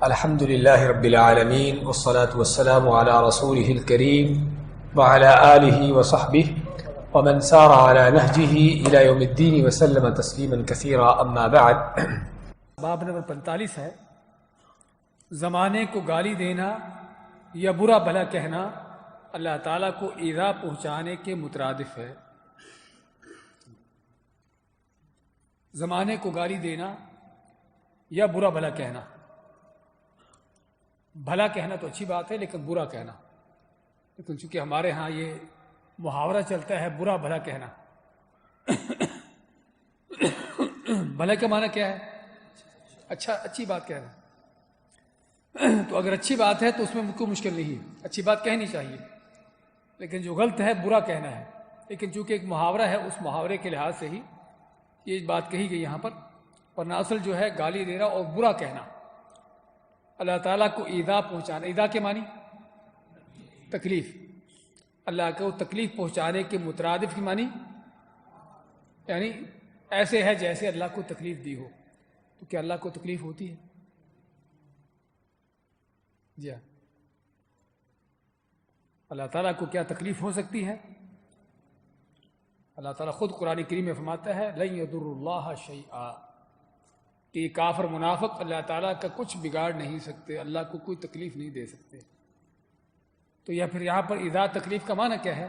الحمد لله رب العالمين والصلاة والسلام على رسوله الكريم وعلى آله وصحبه ومن سار على نهجه إلى يوم الدين وسلم تسليما كثيرا أما بعد. باب نمبر 45 ہے، زمانے کو گالی دینا یا برا بھلا کہنا اللہ تعالیٰ کو ایذا پہنچانے کے مترادف ہے۔ زمانے کو گالی دینا یا برا بھلا کہنا، بھلا کہنا تو اچھی بات ہے لیکن برا کہنا، لیکن چونکہ ہمارے ہاں یہ محاورہ چلتا ہے برا بھلا کہنا۔ بھلا کا معنی کیا ہے؟ اچھی بات کہنا۔ تو اگر اچھی بات ہے تو اس میں کوئی مشکل نہیں ہے، اچھی بات کہنی چاہیے، لیکن جو غلط ہے برا کہنا ہے۔ لیکن چونکہ ایک محاورہ ہے، اس محاورے کے لحاظ سے ہی یہ بات کہی گئی یہاں پر، ورنہ اصل جو ہے گالی دینا اور برا کہنا اللہ تعالیٰ کو ایذا پہنچانا۔ ایذا کے معنی تکلیف، اللہ کو تکلیف پہنچانے کے مترادف کی معنی یعنی ایسے ہے جیسے اللہ کو تکلیف دی ہو۔ تو کیا اللہ کو تکلیف ہوتی ہے؟ جی ہاں، اللہ تعالیٰ کو کیا تکلیف ہو سکتی ہے؟ اللہ تعالیٰ خود قرآن کریم میں فرماتا ہے لن یضر اللہ شیئا، کہ یہ کافر منافق اللہ تعالیٰ کا کچھ بگاڑ نہیں سکتے، اللہ کو کوئی تکلیف نہیں دے سکتے۔ تو یا پھر یہاں پر اذا تکلیف کا معنی کیا ہے؟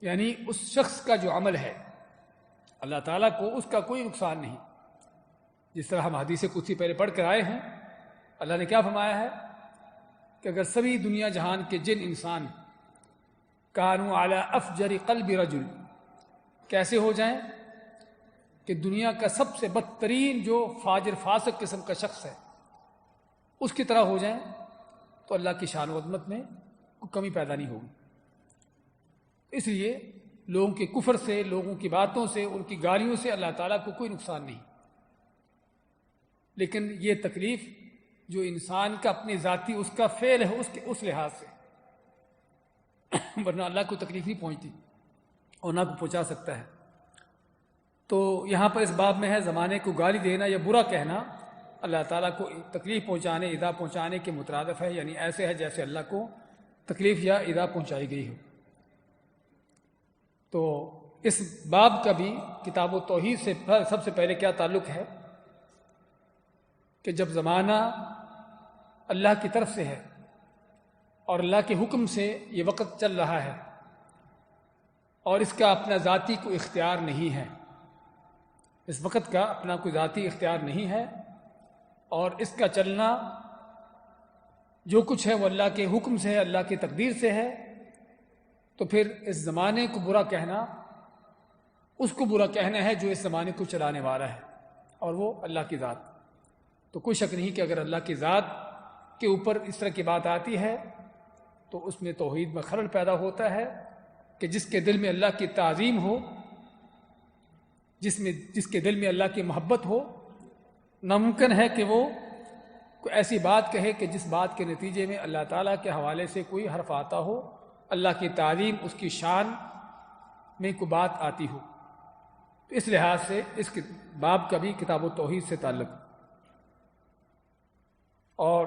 یعنی اس شخص کا جو عمل ہے اللہ تعالیٰ کو اس کا کوئی نقصان نہیں۔ جس طرح ہم حدیث قدسی پہلے پڑھ کر آئے ہیں، اللہ نے کیا فرمایا ہے کہ اگر سبھی دنیا جہان کے جن انسان کانوا علی افجر قلب رجل، کیسے ہو جائیں کہ دنیا کا سب سے بدترین جو فاجر فاسق قسم کا شخص ہے اس کی طرح ہو جائیں، تو اللہ کی شان و عظمت میں کوئی کمی پیدا نہیں ہوگی۔ اس لیے لوگوں کے کفر سے، لوگوں کی باتوں سے، ان کی گالیوں سے اللہ تعالیٰ کو کوئی نقصان نہیں۔ لیکن یہ تکلیف جو انسان کا اپنی ذاتی اس کا فعل ہے اس لحاظ سے، ورنہ اللہ کو تکلیف نہیں پہنچتی اور نہ کو پہنچا سکتا ہے۔ تو یہاں پر اس باب میں ہے زمانے کو گالی دینا یا برا کہنا اللہ تعالیٰ کو تکلیف پہنچانے، ایذا پہنچانے کے مترادف ہے، یعنی ایسے ہے جیسے اللہ کو تکلیف یا ایذا پہنچائی گئی ہو۔ تو اس باب کا بھی کتاب و توحید سے سب سے پہلے کیا تعلق ہے کہ جب زمانہ اللہ کی طرف سے ہے اور اللہ کے حکم سے یہ وقت چل رہا ہے اور اس کا اپنا ذاتی کوئی اختیار نہیں ہے، اس وقت کا اپنا کوئی ذاتی اختیار نہیں ہے، اور اس کا چلنا جو کچھ ہے وہ اللہ کے حکم سے ہے، اللہ کی تقدیر سے ہے، تو پھر اس زمانے کو برا کہنا اس کو برا کہنا ہے جو اس زمانے کو چلانے والا ہے، اور وہ اللہ کی ذات۔ تو کوئی شک نہیں کہ اگر اللہ کی ذات کے اوپر اس طرح کی بات آتی ہے تو اس میں توحید میں خلل پیدا ہوتا ہے کہ جس کے دل میں اللہ کی تعظیم ہو، جس کے دل میں اللہ کی محبت ہو، ناممکن ہے کہ وہ کوئی ایسی بات کہے کہ جس بات کے نتیجے میں اللہ تعالیٰ کے حوالے سے کوئی حرف آتا ہو، اللہ کی تعظیم، اس کی شان میں کوئی بات آتی ہو۔ تو اس لحاظ سے اس باب کا بھی کتاب و توحید سے تعلق۔ اور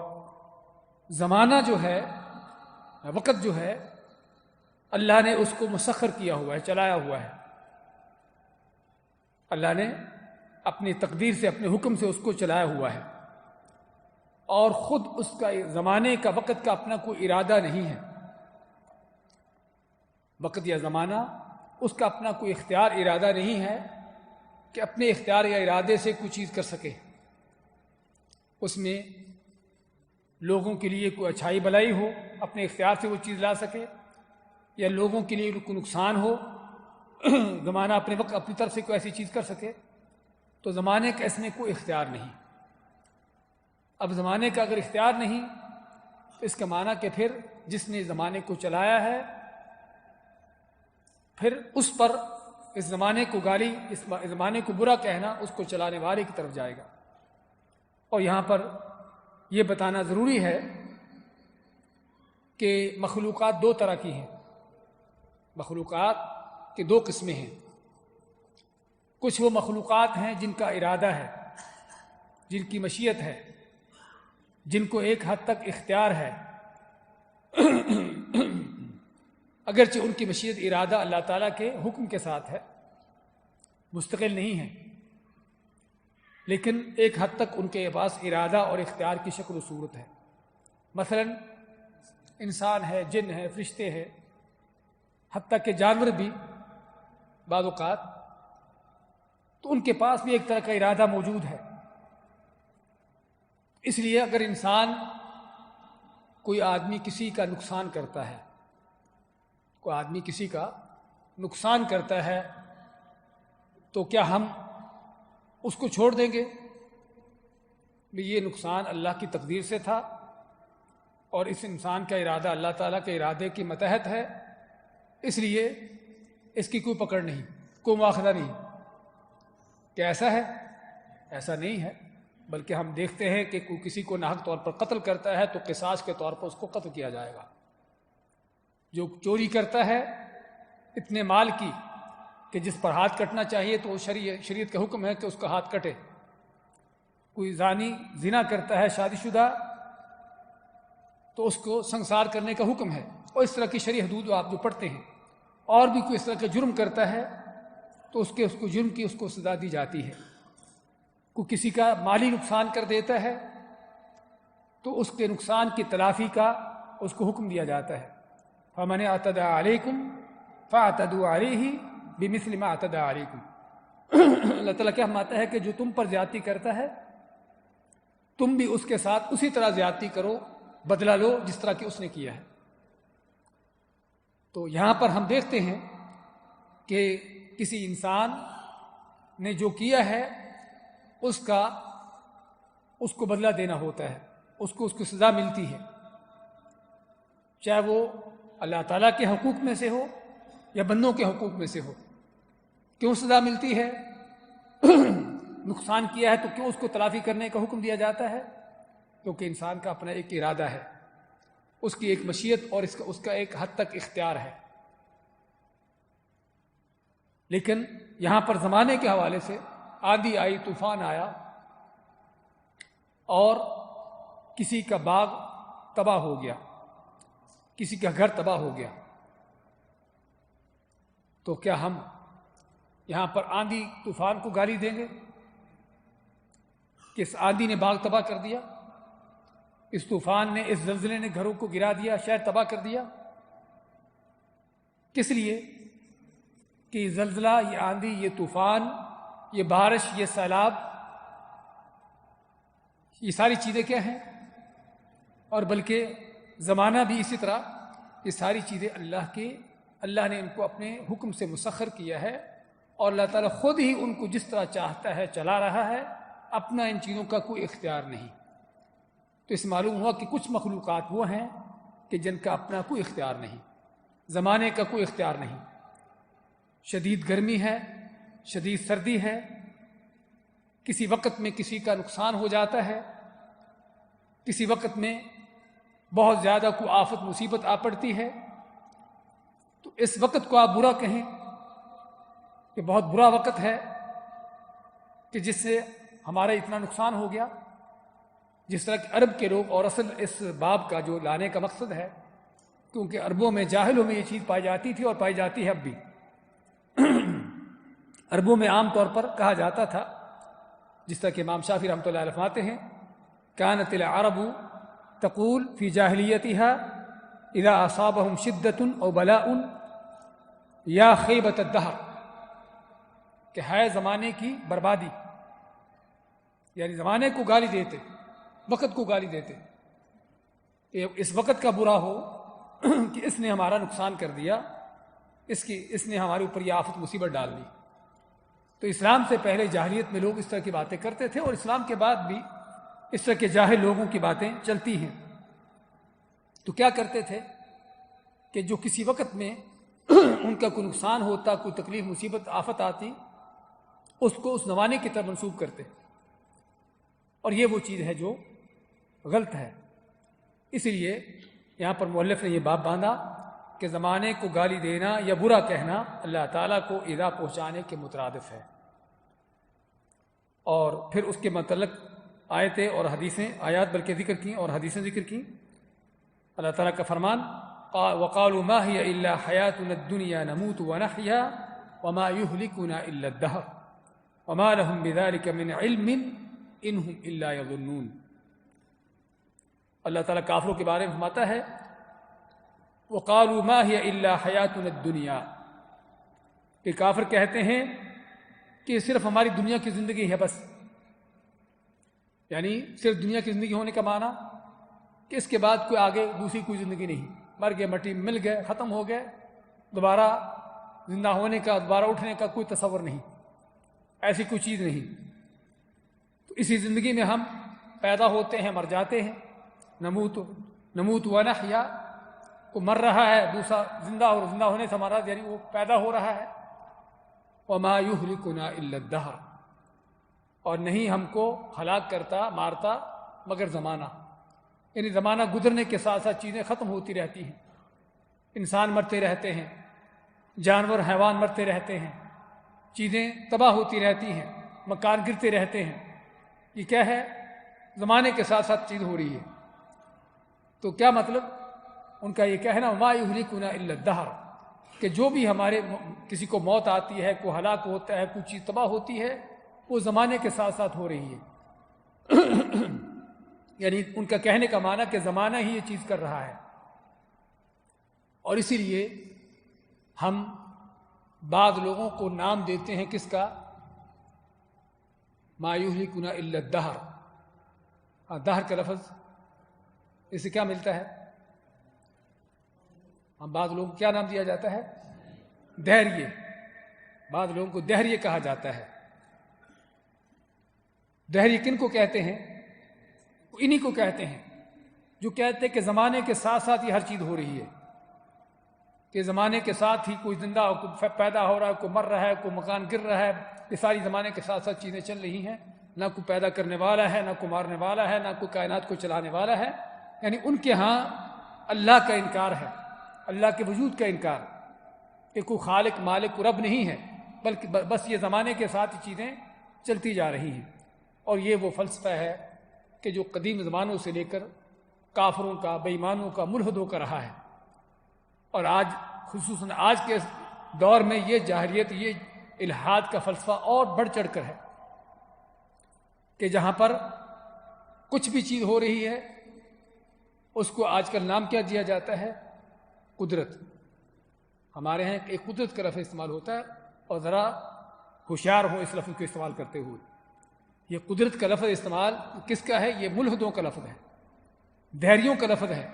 زمانہ جو ہے، وقت جو ہے، اللہ نے اس کو مسخر کیا ہوا ہے، چلایا ہوا ہے۔ اللہ نے اپنی تقدیر سے، اپنے حکم سے اس کو چلایا ہوا ہے، اور خود اس کا زمانے کا، وقت کا اپنا کوئی ارادہ نہیں ہے۔ وقت یا زمانہ اس کا اپنا کوئی اختیار، ارادہ نہیں ہے کہ اپنے اختیار یا ارادے سے کوئی چیز کر سکے، اس میں لوگوں کے لیے کوئی اچھائی بھلائی ہو، اپنے اختیار سے وہ چیز لا سکے، یا لوگوں کے لیے کوئی نقصان ہو، زمانہ اپنے وقت اپنی طرف سے کوئی ایسی چیز کر سکے۔ تو زمانے کا اس میں کوئی اختیار نہیں۔ اب زمانے کا اگر اختیار نہیں تو اس کا معنی کہ پھر جس نے زمانے کو چلایا ہے، پھر اس پر اس زمانے کو گالی، اس زمانے کو برا کہنا اس کو چلانے والے کی طرف جائے گا۔ اور یہاں پر یہ بتانا ضروری ہے کہ مخلوقات دو طرح کی ہیں، مخلوقات کے دو قسمیں ہیں۔ کچھ وہ مخلوقات ہیں جن کا ارادہ ہے، جن کی مشیت ہے، جن کو ایک حد تک اختیار ہے، اگرچہ ان کی مشیت ارادہ اللہ تعالیٰ کے حکم کے ساتھ ہے، مستقل نہیں ہے، لیکن ایک حد تک ان کے پاس ارادہ اور اختیار کی شکل و صورت ہے۔ مثلا انسان ہے، جن ہے، فرشتے ہیں، حتیٰ کہ جانور بھی بعض اوقات، تو ان کے پاس بھی ایک طرح کا ارادہ موجود ہے۔ اس لیے اگر انسان، کوئی آدمی کسی کا نقصان کرتا ہے، کوئی آدمی کسی کا نقصان کرتا ہے، تو کیا ہم اس کو چھوڑ دیں گے؟ یہ نقصان اللہ کی تقدیر سے تھا اور اس انسان کا ارادہ اللہ تعالیٰ کے ارادے کے متحد ہے، اس لیے اس کی کوئی پکڑ نہیں، کوئی مواخذہ نہیں۔ کیا ایسا ہے؟ ایسا نہیں ہے، بلکہ ہم دیکھتے ہیں کہ کوئی کسی کو ناحق طور پر قتل کرتا ہے تو قصاص کے طور پر اس کو قتل کیا جائے گا۔ جو چوری کرتا ہے اتنے مال کی کہ جس پر ہاتھ کٹنا چاہیے تو شریعت کا حکم ہے کہ اس کا ہاتھ کٹے۔ کوئی زانی زنا کرتا ہے، شادی شدہ، تو اس کو سنسار کرنے کا حکم ہے، اور اس طرح کی شرعی حدود آپ جو پڑھتے ہیں۔ اور بھی کوئی اس طرح کا جرم کرتا ہے تو اس کو جرم کی اس کو سزا دی جاتی ہے۔ کوئی کسی کا مالی نقصان کر دیتا ہے تو اس کے نقصان کی تلافی کا اس کو حکم دیا جاتا ہے۔ فَمَنِ اعْتَدَىٰ عَلَيْكُمْ فَاعْتَدُوا عَلَيْهِ بِمِثْلِ مَا اعْتَدَىٰ عَلَيْكُمْ۔ اللہ تعالیٰ کیا فرماتا ہے کہ جو تم پر زیادتی کرتا ہے تم بھی اس کے ساتھ اسی طرح زیادتی کرو، بدلہ لو جس طرح کہ اس نے کیا ہے۔ تو یہاں پر ہم دیکھتے ہیں کہ کسی انسان نے جو کیا ہے اس کو بدلہ دینا ہوتا ہے، اس کو سزا ملتی ہے، چاہے وہ اللہ تعالیٰ کے حقوق میں سے ہو یا بندوں کے حقوق میں سے ہو۔ کیوں سزا ملتی ہے؟ نقصان کیا ہے تو کیوں اس کو تلافی کرنے کا حکم دیا جاتا ہے؟ کیونکہ انسان کا اپنا ایک ارادہ ہے، اس کی ایک مشیت اور اس کا ایک حد تک اختیار ہے۔ لیکن یہاں پر زمانے کے حوالے سے آندھی آئی، طوفان آیا اور کسی کا باغ تباہ ہو گیا، کسی کا گھر تباہ ہو گیا، تو کیا ہم یہاں پر آندھی طوفان کو گالی دیں گے کہ اس آندھی نے باغ تباہ کر دیا، اس طوفان نے، اس زلزلے نے گھروں کو گرا دیا، شہر تباہ کر دیا؟ کس لیے کہ یہ زلزلہ، یہ آندھی، یہ طوفان، یہ بارش، یہ سیلاب، یہ ساری چیزیں کیا ہیں؟ اور بلکہ زمانہ بھی اسی طرح، یہ ساری چیزیں اللہ نے ان کو اپنے حکم سے مسخر کیا ہے، اور اللہ تعالیٰ خود ہی ان کو جس طرح چاہتا ہے چلا رہا ہے، اپنا ان چیزوں کا کوئی اختیار نہیں۔ تو اس معلوم ہوا کہ کچھ مخلوقات وہ ہیں کہ جن کا اپنا کوئی اختیار نہیں، زمانے کا کوئی اختیار نہیں۔ شدید گرمی ہے، شدید سردی ہے، کسی وقت میں کسی کا نقصان ہو جاتا ہے، کسی وقت میں بہت زیادہ کوئی آفت مصیبت آ پڑتی ہے، تو اس وقت کو آپ برا کہیں کہ بہت برا وقت ہے کہ جس سے ہمارا اتنا نقصان ہو گیا، جس طرح کہ عرب کے لوگ، اور اصل اس باب کا جو لانے کا مقصد ہے، کیونکہ عربوں میں، جاہلوں میں یہ چیز پائی جاتی تھی اور پائی جاتی ہے اب بھی۔ عربوں میں عام طور پر کہا جاتا تھا، جس طرح کہ امام شافعی رحمۃ اللہ علیہ فرماتے ہیں، كانت العرب تقول في جاہلیتها اذا اصابهم شدة او بلاء یا خیبۃ الدہر، کہ ہے زمانے کی بربادی، یعنی زمانے کو گالی دیتے، وقت کو گالی دیتے، اس وقت کا برا ہو کہ اس نے ہمارا نقصان کر دیا، اس نے ہمارے اوپر یہ آفت مصیبت ڈال دی۔ تو اسلام سے پہلے جاہلیت میں لوگ اس طرح کی باتیں کرتے تھے، اور اسلام کے بعد بھی اس طرح کے جاہل لوگوں کی باتیں چلتی ہیں۔ تو کیا کرتے تھے کہ جو کسی وقت میں ان کا کوئی نقصان ہوتا، کوئی تکلیف، مصیبت، آفت آتی، اس کو اس زمانے کی طرف منسوب کرتے، اور یہ وہ چیز ہے جو غلط ہے۔ اس لیے یہاں پر مؤلف نے یہ باب باندھا کہ زمانے کو گالی دینا یا برا کہنا اللہ تعالیٰ کو ایذا پہنچانے کے مترادف ہے، اور پھر اس کے متعلق آیتیں اور حدیثیں، آیات بلکہ ذکر کی اور حدیثیں ذکر کی۔ اللہ تعالیٰ کا فرمان وَقَالُوا مَا هِيَ إِلَّا حَيَاتُنَا الدُّنْيَا نَمُوتُ وَنَحْيَا وَمَا يُهْلِكُنَا إِلَّا الدَّهْرُ وَمَا لَهُم بِذَلِكَ مِنْ عِلْمٍ إِنْ هُمْ إِلَّا يَظُنُّونَ۔ اللہ تعالیٰ کافروں کے بارے میں فرماتا ہے وَقَالُوا مَا هِيَ إِلَّا حَيَاتُنَا الدُّنْيَا، کہ کافر کہتے ہیں کہ صرف ہماری دنیا کی زندگی ہے بس، یعنی صرف دنیا کی زندگی ہونے کا معنی کہ اس کے بعد کوئی آگے دوسری کوئی زندگی نہیں، مر گئے، مٹی مل گئے، ختم ہو گئے، دوبارہ زندہ ہونے کا، دوبارہ اٹھنے کا کوئی تصور نہیں، ایسی کوئی چیز نہیں۔ تو اسی زندگی میں ہم پیدا ہوتے ہیں، مر جاتے ہیں، نموت ونحیا، کو مر رہا ہے، دوسرا زندہ، اور زندہ ہونے سے ہمارا یعنی وہ پیدا ہو رہا ہے۔ وما یہلکنا الا الدہر، اور نہیں ہم کو ہلاک کرتا، مارتا مگر زمانہ، یعنی زمانہ گزرنے کے ساتھ ساتھ چیزیں ختم ہوتی رہتی ہیں، انسان مرتے رہتے ہیں، جانور حیوان مرتے رہتے ہیں، چیزیں تباہ ہوتی رہتی ہیں، مکان گرتے رہتے ہیں۔ یہ کیا ہے؟ زمانے کے ساتھ ساتھ چیز ہو رہی ہے۔ تو کیا مطلب ان کا یہ کہنا وما یہلکنا الا الدہر، کہ جو بھی ہمارے کسی کو موت آتی ہے، کوئی ہلاک ہوتا ہے، کوئی چیز تباہ ہوتی ہے، وہ زمانے کے ساتھ ساتھ ہو رہی ہے۔ یعنی ان کا کہنے کا معنی کہ زمانہ ہی یہ چیز کر رہا ہے۔ اور اسی لیے ہم بعض لوگوں کو نام دیتے ہیں کس کا؟ ما یہلکنا الا الدہر۔ دہر کا لفظ اس سے کیا ملتا ہے؟ ہم بعض لوگوں کو کیا نام دیا جاتا ہے؟ دہریے۔ بعض لوگوں کو دہریے کہا جاتا ہے۔ دہریے کن کو کہتے ہیں؟ انہی کو کہتے ہیں جو کہتے ہیں کہ زمانے کے ساتھ ساتھ یہ ہر چیز ہو رہی ہے، کہ زمانے کے ساتھ ہی کوئی زندہ، کوئی پیدا ہو رہا ہے، کوئی مر رہا ہے، کوئی مکان گر رہا ہے، یہ ساری زمانے کے ساتھ ساتھ چیزیں چل رہی ہیں، نہ کوئی پیدا کرنے والا ہے، نہ کوئی مارنے والا ہے، نہ کوئی کائنات کو چلانے والا ہے۔ یعنی ان کے ہاں اللہ کا انکار ہے، اللہ کے وجود کا انکار، کہ کوئی خالق، مالک، رب نہیں ہے، بلکہ بس یہ زمانے کے ساتھ ہی چیزیں چلتی جا رہی ہیں۔ اور یہ وہ فلسفہ ہے کہ جو قدیم زمانوں سے لے کر کافروں کا، بے ایمانوں کا، ملحدوں کا رہا ہے، اور آج خصوصاً آج کے دور میں یہ جاہلیت، یہ الحاد کا فلسفہ اور بڑھ چڑھ کر ہے، کہ جہاں پر کچھ بھی چیز ہو رہی ہے اس کو آج کل نام کیا دیا جاتا ہے؟ قدرت۔ ہمارے ہاں ایک قدرت کا لفظ استعمال ہوتا ہے، اور ذرا ہوشیار ہو اس لفظ کو استعمال کرتے ہوئے۔ یہ قدرت کا لفظ استعمال کس کا ہے؟ یہ ملحدوں کا لفظ ہے، دہریوں کا لفظ ہے،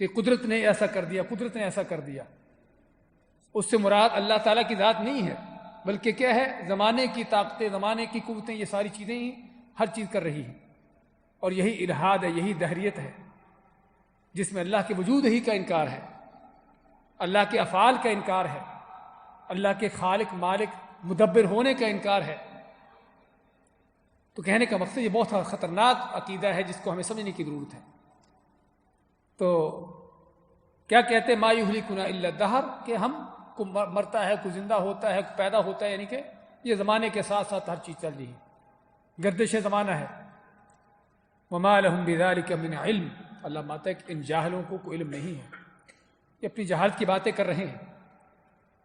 کہ قدرت نے ایسا کر دیا، قدرت نے ایسا کر دیا۔ اس سے مراد اللہ تعالیٰ کی ذات نہیں ہے، بلکہ کیا ہے؟ زمانے کی طاقتیں، زمانے کی قوتیں، یہ ساری چیزیں ہی ہر چیز کر رہی ہیں۔ اور یہی الحاد ہے، یہی دہریت ہے، جس میں اللہ کے وجود ہی کا انکار ہے، اللہ کے افعال کا انکار ہے، اللہ کے خالق، مالک، مدبر ہونے کا انکار ہے۔ تو کہنے کا مقصد یہ بہت خطرناک عقیدہ ہے جس کو ہمیں سمجھنے کی ضرورت ہے۔ تو کیا کہتے ہیں؟ ما یہلکنا الا الدہر، کہ ہم کو مرتا ہے، کوئی زندہ ہوتا ہے، کوئی پیدا ہوتا ہے، یعنی کہ یہ زمانے کے ساتھ ساتھ ہر چیز چل رہی ہے، گردش زمانہ ہے۔ وما لہم بذلک من علم، اللہ ماتا ہے کہ ان جاہلوں کو کوئی علم نہیں ہے، یہ اپنی جہالت کی باتیں کر رہے ہیں،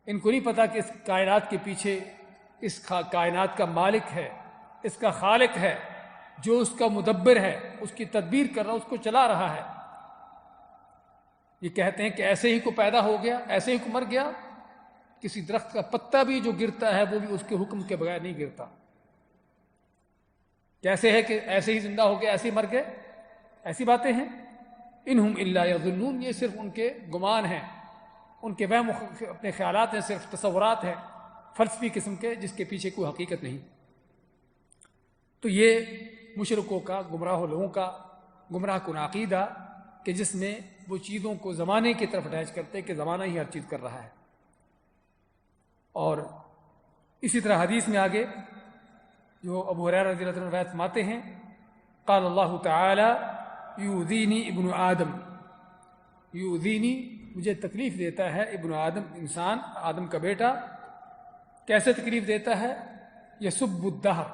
ان کو نہیں پتا کہ اس کائنات کے پیچھے اس کائنات کا مالک ہے، اس کا خالق ہے، جو اس کا مدبر ہے، اس کی تدبیر کر رہا، اس کو چلا رہا ہے۔ یہ کہتے ہیں کہ ایسے ہی کو پیدا ہو گیا، ایسے ہی کو مر گیا۔ کسی درخت کا پتا بھی جو گرتا ہے وہ بھی اس کے حکم کے بغیر نہیں گرتا۔ کیسے ہے کہ ایسے ہی زندہ ہو گیا، ایسے ہی مر گئے؟ ایسی باتیں ہیں۔ انہم الا یظنون، یہ صرف ان کے گمان ہیں، ان کے وہم، اپنے خیالات ہیں، صرف تصورات ہیں فلسفی قسم کے، جس کے پیچھے کوئی حقیقت نہیں۔ تو یہ مشرکوں کا، گمراہ لوگوں کا گمراہ کن عقیدہ، کہ جس میں وہ چیزوں کو زمانے کی طرف اٹیچ کرتے کہ زمانہ ہی ہر چیز کر رہا ہے۔ اور اسی طرح حدیث میں آگے جو ابو ہریرہ رضی اللہ عنہ روایت فرماتے ہیں، قال اللہ تعالی یؤذینی ابن آدم، یؤذینی، مجھے تکلیف دیتا ہے، ابن آدم، انسان، آدم کا بیٹا۔ کیسے تکلیف دیتا ہے؟ یسب الدہر،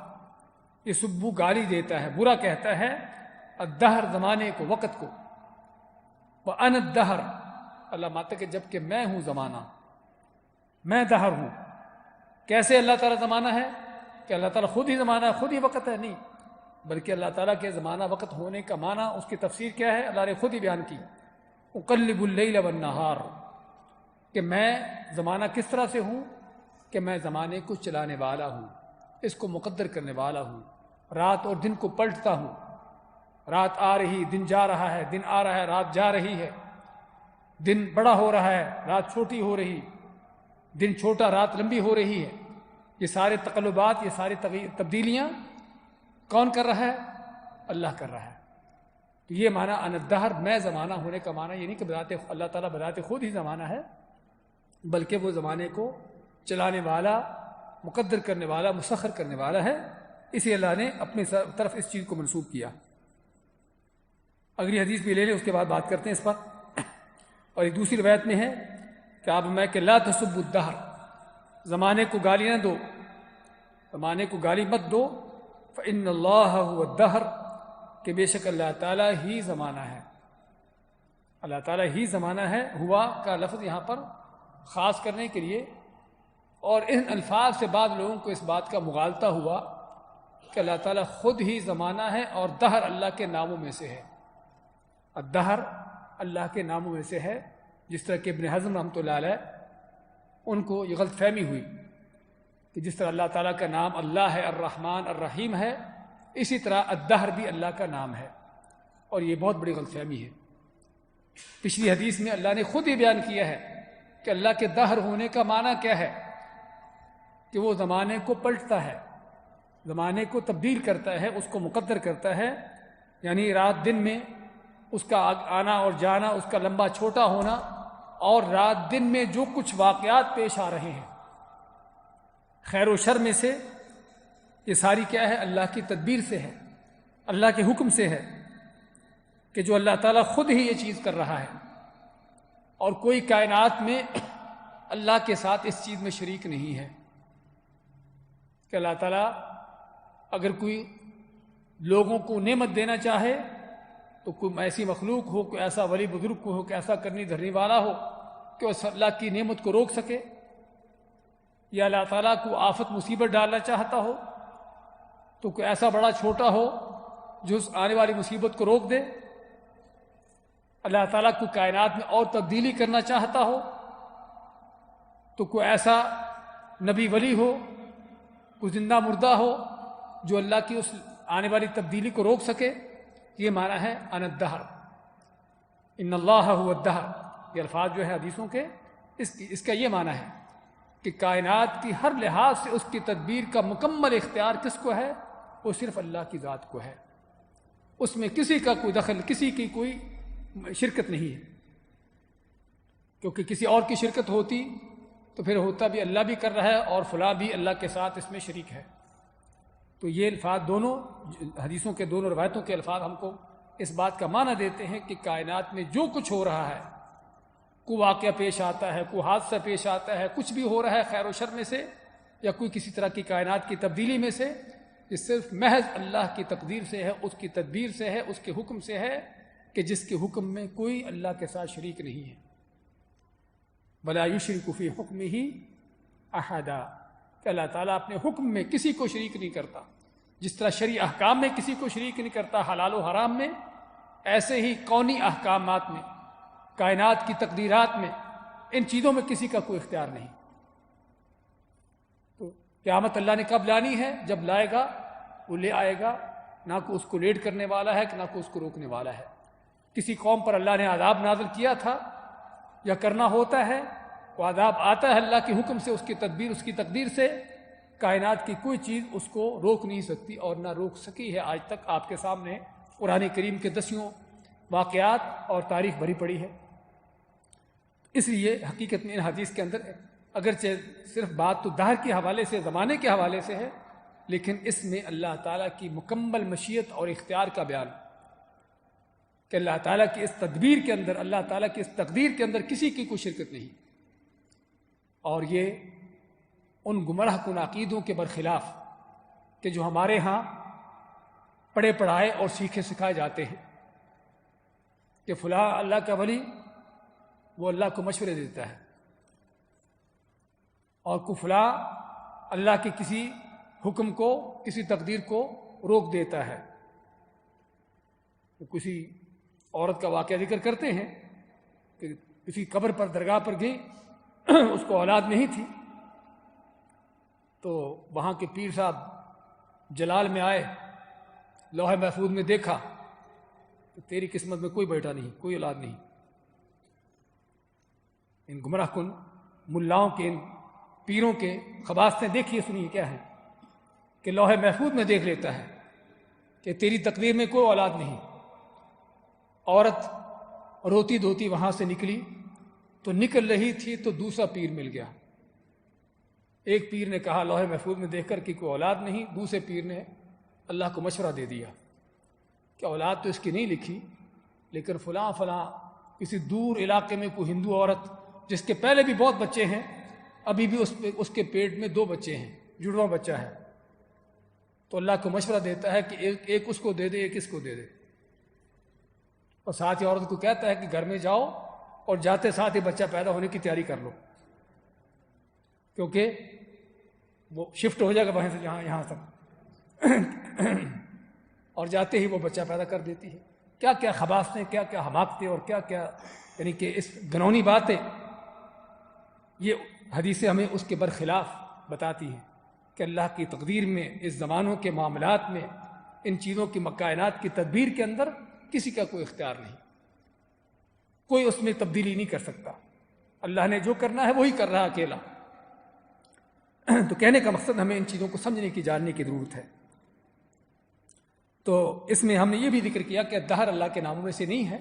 یہ سبو گالی دیتا ہے، برا کہتا ہے الدہر زمانے کو، وقت کو، وَأَنَا الدَّهْرُ اللہ ماتا کہ جب کہ میں ہوں زمانہ، میں دہر ہوں۔ کیسے اللہ تعالیٰ زمانہ ہے؟ کہ اللہ تعالیٰ خود ہی زمانہ ہے، خود ہی وقت ہے؟ نہیں، بلکہ اللہ تعالیٰ کے زمانہ وقت ہونے کا معنی، اس کی تفسیر کیا ہے؟ اللہ نے خود ہی بیان کی، اقلب اللیل والنہار، کہ میں زمانہ کس طرح سے ہوں کہ میں زمانے کو چلانے والا ہوں، اس کو مقدر کرنے والا ہوں، رات اور دن کو پلٹتا ہوں، رات آ رہی، دن جا رہا ہے، دن آ رہا ہے، رات جا رہی ہے، دن بڑا ہو رہا ہے، رات چھوٹی ہو رہی، دن چھوٹا، رات لمبی ہو رہی ہے۔ یہ سارے تقلبات، یہ ساری تبدیلیاں کون کر رہا ہے؟ اللہ کر رہا ہے۔ تو یہ معنی ان الدہر، میں زمانہ ہونے کا معنی یہ نہیں کہ اللہ تعالیٰ بذات خود ہی زمانہ ہے، بلکہ وہ زمانے کو چلانے والا، مقدر کرنے والا، مسخر کرنے والا ہے۔ اسی اللہ نے اپنی طرف اس چیز کو منسوب کیا۔ اگلی حدیث بھی لے لیں، اس کے بعد بات کرتے ہیں اس پر۔ اور ایک دوسری روایت میں ہے کہ آپ میں کہ لا تسبوا الدہر، زمانے کو گالی نہ دو، زمانے کو گالی مت دو، فإن اللہ هو الدہر، کہ بے شک اللہ تعالیٰ ہی زمانہ ہے، اللہ تعالیٰ ہی زمانہ ہے۔ ہوا کا لفظ یہاں پر خاص کرنے کے لیے، اور ان الفاظ سے بعض لوگوں کو اس بات کا مغالطہ ہوا کہ اللہ تعالیٰ خود ہی زمانہ ہے اور دہر اللہ کے ناموں میں سے ہے۔ الدہر اللہ کے ناموں میں سے ہے، جس طرح کہ ابن حزم رحمۃ اللہ علیہ ان کو یہ غلط فہمی ہوئی کہ جس طرح اللہ تعالیٰ کا نام اللہ ہے، الرحمن الرحیم ہے، اسی طرح الدہر بھی اللہ کا نام ہے، اور یہ بہت بڑی غلط فہمی ہے۔ پچھلی حدیث میں اللہ نے خود ہی بیان کیا ہے کہ اللہ کے دہر ہونے کا معنی کیا ہے، کہ وہ زمانے کو پلٹتا ہے، زمانے کو تبدیل کرتا ہے، اس کو مقدر کرتا ہے، یعنی رات دن میں اس کا آنا اور جانا، اس کا لمبا چھوٹا ہونا، اور رات دن میں جو کچھ واقعات پیش آ رہے ہیں خیر و شر میں سے، یہ ساری کیا ہے؟ اللہ کی تدبیر سے ہے، اللہ کے حکم سے ہے، کہ جو اللہ تعالیٰ خود ہی یہ چیز کر رہا ہے، اور کوئی کائنات میں اللہ کے ساتھ اس چیز میں شریک نہیں ہے۔ کہ اللہ تعالیٰ اگر کوئی لوگوں کو نعمت دینا چاہے تو کوئی ایسی مخلوق ہو، کوئی ایسا ولی بزرگ ہو، کہ ایسا کرنی دھرنی والا ہو کہ اس اللہ کی نعمت کو روک سکے، یا اللہ تعالیٰ کو آفت مصیبت ڈالنا چاہتا ہو تو کوئی ایسا بڑا چھوٹا ہو جو اس آنے والی مصیبت کو روک دے۔ اللہ تعالیٰ کو کائنات میں اور تبدیلی کرنا چاہتا ہو تو کوئی ایسا نبی ولی ہو، کوئی زندہ مردہ ہو جو اللہ کی اس آنے والی تبدیلی کو روک سکے۔ یہ معنی ہے ان الدہر، ان اللہ هو الدہر۔ یہ الفاظ جو ہے حدیثوں کے، اس کا یہ معنی ہے کہ کائنات کی ہر لحاظ سے اس کی تدبیر کا مکمل اختیار کس کو ہے؟ وہ صرف اللہ کی ذات کو ہے، اس میں کسی کا کوئی دخل، کسی کی کوئی شرکت نہیں ہے، کیونکہ کسی اور کی شرکت ہوتی تو پھر ہوتا بھی اللہ بھی کر رہا ہے اور فلاں بھی اللہ کے ساتھ اس میں شریک ہے۔ تو یہ الفاظ دونوں حدیثوں کے، دونوں روایتوں کے الفاظ ہم کو اس بات کا معنی دیتے ہیں کہ کائنات میں جو کچھ ہو رہا ہے، کوئی واقعہ پیش آتا ہے، کوئی حادثہ پیش آتا ہے، کچھ بھی ہو رہا ہے خیر و شر میں سے، یا کوئی کسی طرح کی کائنات کی تبدیلی میں سے، یہ صرف محض اللہ کی تقدیر سے ہے، اس کی تدبیر سے ہے، اس کے حکم سے ہے، کہ جس کے حکم میں کوئی اللہ کے ساتھ شریک نہیں ہے۔ وَلَا يُشْرِكُ فِي حُكْمِهِ أَحَدًا، کہ اللہ تعالیٰ اپنے حکم میں کسی کو شریک نہیں کرتا، جس طرح شرعی احکام میں کسی کو شریک نہیں کرتا حلال و حرام میں، ایسے ہی کونی احکامات میں، کائنات کی تقدیرات میں، ان چیزوں میں کسی کا کوئی اختیار نہیں۔ تو قیامت اللہ نے کب لانی ہے؟ جب لائے گا، وہ لے آئے گا، نہ کوئی اس کو لیٹ کرنے والا ہے، نہ کوئی اس کو روکنے والا ہے۔ کسی قوم پر اللہ نے عذاب نازل کیا تھا یا کرنا ہوتا ہے، وہ عذاب آتا ہے اللہ کے حکم سے، اس کی تدبیر، اس کی تقدیر سے، کائنات کی کوئی چیز اس کو روک نہیں سکتی اور نہ روک سکی ہے۔ آج تک آپ کے سامنے قرآن کریم کے دسیوں واقعات اور تاریخ بھری پڑی ہے۔ اس لیے حقیقت میں ان حدیث کے اندر اگرچہ صرف بات تو دہر کے حوالے سے، زمانے کے حوالے سے ہے، لیکن اس میں اللہ تعالیٰ کی مکمل مشیت اور اختیار کا بیان، کہ اللہ تعالیٰ کی اس تدبیر کے اندر، اللہ تعالیٰ کی اس تقدیر کے اندر کسی کی کوئی شرکت نہیں۔ اور یہ ان گمراہ کن عقیدوں کے برخلاف کہ جو ہمارے ہاں پڑھے پڑھائے اور سیکھے سکھائے جاتے ہیں کہ فلاں اللہ کا ولی وہ اللہ کو مشورے دیتا ہے، اور کو فلاں اللہ کے کسی حکم کو، کسی تقدیر کو روک دیتا ہے۔ کسی عورت کا واقعہ ذکر کرتے ہیں کہ کسی قبر پر، درگاہ پر گئی، اس کو اولاد نہیں تھی، تو وہاں کے پیر صاحب جلال میں آئے، لوح محفوظ میں دیکھا کہ تیری قسمت میں کوئی بیٹا نہیں، کوئی اولاد نہیں۔ ان گمراہ کن ملاؤں کے، ان پیروں کے خباستیں دیکھیے، سنیے کیا ہے کہ لوح محفوظ میں دیکھ لیتا ہے کہ تیری تقدیر میں کوئی اولاد نہیں۔ عورت روتی دھوتی وہاں سے نکلی، تو نکل رہی تھی تو دوسرا پیر مل گیا۔ ایک پیر نے کہا لوح محفوظ میں دیکھ کر کہ کوئی اولاد نہیں، دوسرے پیر نے اللہ کو مشورہ دے دیا کہ اولاد تو اس کی نہیں لکھی، لیکن فلاں فلاں کسی دور علاقے میں کوئی ہندو عورت جس کے پہلے بھی بہت بچے ہیں، ابھی بھی اس کے پیٹ میں 2 بچے ہیں، جڑواں بچہ ہے، تو اللہ کو مشورہ دیتا ہے کہ ایک اس کو دے دے، ایک اس کو دے دے، اور ساتھ ہی عورت کو کہتا ہے کہ گھر میں جاؤ اور جاتے ساتھ ہی بچہ پیدا ہونے کی تیاری کر لو، کیونکہ وہ شفٹ ہو جائے گا وہاں سے یہاں تک، اور جاتے ہی وہ بچہ پیدا کر دیتی ہے۔ کیا کیا خباستیں، کیا کیا حماقتیں، اور کیا کیا یعنی کہ اس گنونی باتیں، یہ حدیثیں ہمیں اس کے برخلاف بتاتی ہیں کہ اللہ کی تقدیر میں، اس زمانوں کے معاملات میں، ان چیزوں کی کائنات کی تدبیر کے اندر کسی کا کوئی اختیار نہیں، کوئی اس میں تبدیلی نہیں کر سکتا۔ اللہ نے جو کرنا ہے وہی کر رہا اکیلا۔ تو کہنے کا مقصد ہمیں ان چیزوں کو سمجھنے کی، جاننے کی ضرورت ہے۔ تو اس میں ہم نے یہ بھی ذکر کیا کہ دہر اللہ کے ناموں میں سے نہیں ہے،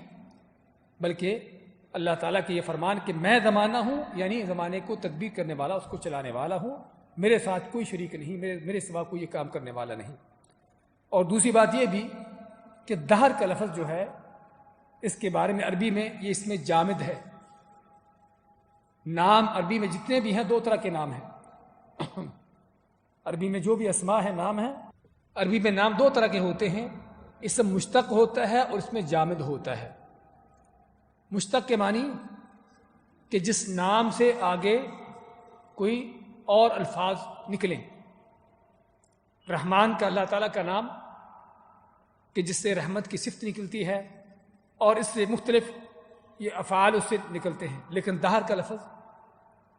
بلکہ اللہ تعالیٰ کے یہ فرمان کہ میں زمانہ ہوں، یعنی زمانے کو تدبیر کرنے والا، اس کو چلانے والا ہوں، میرے ساتھ کوئی شریک نہیں، میرے سوا کوئی یہ کام کرنے والا نہیں۔ اور دوسری بات یہ بھی کہ دہر کا لفظ جو ہے، اس کے بارے میں عربی میں یہ اس میں جامد ہے۔ نام عربی میں جتنے بھی ہیں 2 طرح کے نام ہیں۔ عربی میں جو بھی اسماء ہیں، نام ہیں، عربی میں نام 2 طرح کے ہوتے ہیں، اسم مشتق ہوتا ہے اور اس میں جامد ہوتا ہے۔ مشتق کے معنی کہ جس نام سے آگے کوئی اور الفاظ نکلیں۔ رحمان کا، اللہ تعالیٰ کا نام کہ جس سے رحمت کی صفت نکلتی ہے، اور اس سے مختلف یہ افعال اس سے نکلتے ہیں، لیکن دہر کا لفظ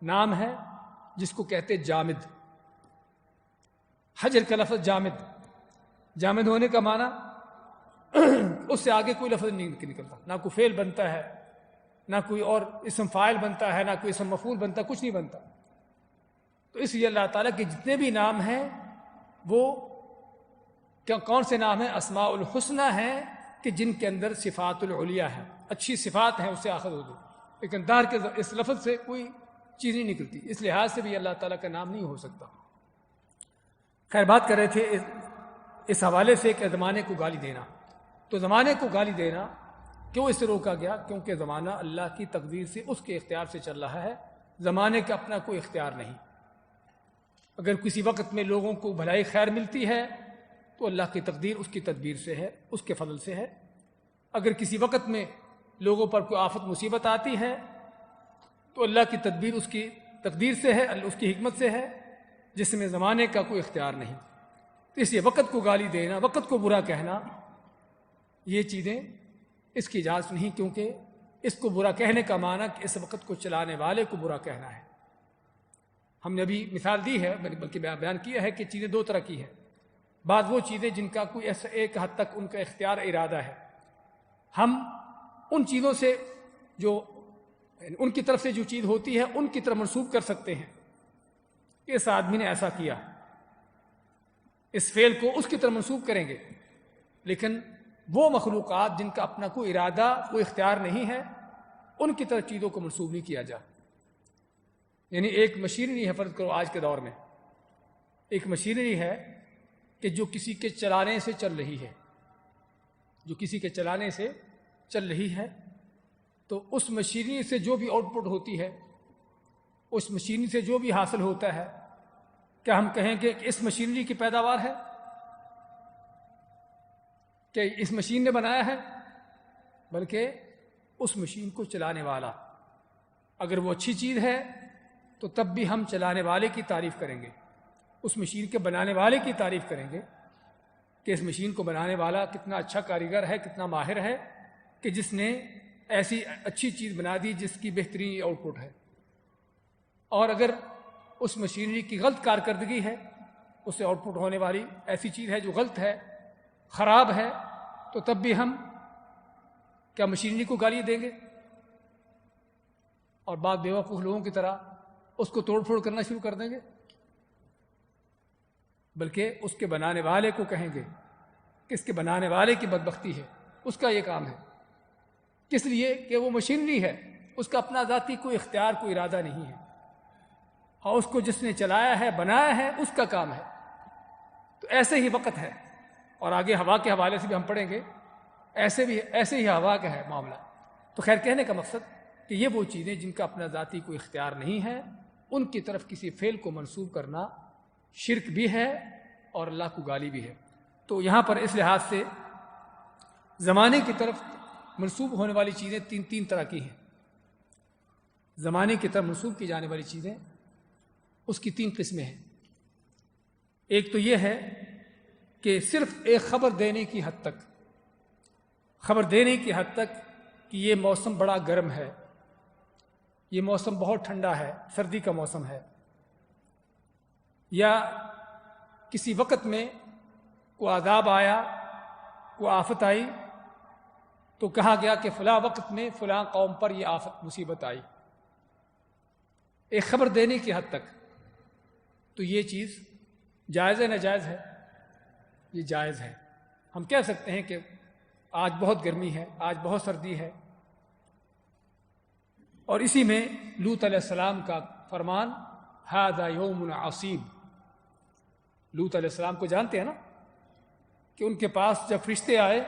نام ہے جس کو کہتے جامد۔ حجر کا لفظ جامد، جامد ہونے کا معنی اس سے آگے کوئی لفظ نہیں نکلتا، نہ کوئی فعل بنتا ہے، نہ کوئی اور اسم فاعل بنتا ہے، نہ کوئی اسم مفعول بنتا، کچھ نہیں بنتا۔ تو اس لیے اللہ تعالیٰ کے جتنے بھی نام ہیں وہ کون سے نام ہیں؟ اسماء الحسنہ ہیں، کہ جن کے اندر صفات العلیہ ہے، اچھی صفات ہیں، اس سے آخذ ہو دو، لیکن دار کے اس لفظ سے کوئی چیز نہیں نکلتی، اس لحاظ سے بھی اللہ تعالیٰ کا نام نہیں ہو سکتا۔ خیر، بات کر رہے تھے اس حوالے سے کہ زمانے کو گالی دینا۔ تو زمانے کو گالی دینا کیوں اس سے روکا گیا؟ کیونکہ زمانہ اللہ کی تقدیر سے، اس کے اختیار سے چل رہا ہے، زمانے کا اپنا کوئی اختیار نہیں۔ اگر کسی وقت میں لوگوں کو بھلائی خیر ملتی ہے تو اللہ کی تقدیر اس کی تدبیر سے ہے، اس کے فضل سے ہے۔ اگر کسی وقت میں لوگوں پر کوئی آفت مصیبت آتی ہے تو اللہ کی تدبیر اس کی تقدیر سے ہے، اس کی حکمت سے ہے، جس میں زمانے کا کوئی اختیار نہیں۔ تو اس لیے وقت کو گالی دینا، وقت کو برا کہنا، یہ چیزیں اس کی اجازت نہیں، کیونکہ اس کو برا کہنے کا معنی کہ اس وقت کو چلانے والے کو برا کہنا ہے۔ ہم نے ابھی مثال دی ہے، بلکہ بیان کیا ہے کہ چیزیں 2 طرح کی ہیں۔ بعض وہ چیزیں جن کا کوئی ایک حد تک ان کا اختیار ارادہ ہے، ہم ان چیزوں سے جو ان کی طرف سے جو چیز ہوتی ہے ان کی طرف منسوب کر سکتے ہیں، اس آدمی نے ایسا کیا، اس فعل کو اس کی طرف منسوب کریں گے۔ لیکن وہ مخلوقات جن کا اپنا کوئی ارادہ، کوئی اختیار نہیں ہے، ان کی طرف چیزوں کو منسوب نہیں کیا جا۔ یعنی ایک مشینری ہے، فرض کرو آج کے دور میں ایک مشینری ہے کہ جو کسی کے چلانے سے چل رہی ہے، جو کسی کے چلانے سے چل رہی ہے، تو اس مشینری سے جو بھی آؤٹ پٹ ہوتی ہے، اس مشینری سے جو بھی حاصل ہوتا ہے، کیا ہم کہیں گے کہ اس مشینری کی پیداوار ہے؟ کہ اس مشین نے بنایا ہے، بلکہ اس مشین کو چلانے والا۔ اگر وہ اچھی چیز ہے تو تب بھی ہم چلانے والے کی تعریف کریں گے، اس مشین کے بنانے والے کی تعریف کریں گے کہ اس مشین کو بنانے والا کتنا اچھا کاریگر ہے، کتنا ماہر ہے کہ جس نے ایسی اچھی چیز بنا دی جس کی بہترین آؤٹ پٹ ہے۔ اور اگر اس مشینری کی غلط کارکردگی ہے، اس سے آؤٹ پٹ ہونے والی ایسی چیز ہے جو غلط ہے، خراب ہے، تو تب بھی ہم کیا مشینری کو گالی دیں گے؟ اور بعض بیوقوف لوگوں کی طرح اس کو توڑ پھوڑ کرنا شروع کر دیں گے؟ بلکہ اس کے بنانے والے کو کہیں گے کہ اس کے بنانے والے کی بدبختی ہے، اس کا یہ کام ہے۔ کس لیے؟ کہ وہ مشینری ہے، اس کا اپنا ذاتی کوئی اختیار، کوئی ارادہ نہیں ہے، اور اس کو جس نے چلایا ہے، بنایا ہے، اس کا کام ہے۔ تو ایسے ہی وقت ہے، اور آگے ہوا کے حوالے سے بھی ہم پڑھیں گے، ایسے ہی ہوا کا ہے معاملہ۔ تو خیر، کہنے کا مقصد کہ یہ وہ چیزیں جن کا اپنا ذاتی کوئی اختیار نہیں ہے، ان کی طرف کسی فعل کو منسوب کرنا شرک بھی ہے اور اللہ کو گالی بھی ہے۔ تو یہاں پر اس لحاظ سے زمانے کی طرف منسوب ہونے والی چیزیں تین طرح کی ہیں۔ زمانے کی طرف منسوب کی جانے والی چیزیں اس کی 3 قسمیں ہیں۔ ایک تو یہ ہے کہ صرف ایک خبر دینے کی حد تک، خبر دینے کی حد تک کہ یہ موسم بڑا گرم ہے، یہ موسم بہت ٹھنڈا ہے، سردی کا موسم ہے، یا کسی وقت میں کوئی عذاب آیا، کوئی آفت آئی، تو کہا گیا کہ فلاں وقت میں فلاں قوم پر یہ آفت مصیبت آئی، ایک خبر دینے کی حد تک، تو یہ چیز جائز ہے ناجائز ہے؟ یہ جائز ہے۔ ہم کہہ سکتے ہیں کہ آج بہت گرمی ہے، آج بہت سردی ہے، اور اسی میں لوط علیہ السلام کا فرمان ھذا یوم عصیب۔ لوط علیہ السلام کو جانتے ہیں نا، کہ ان کے پاس جب فرشتے آئے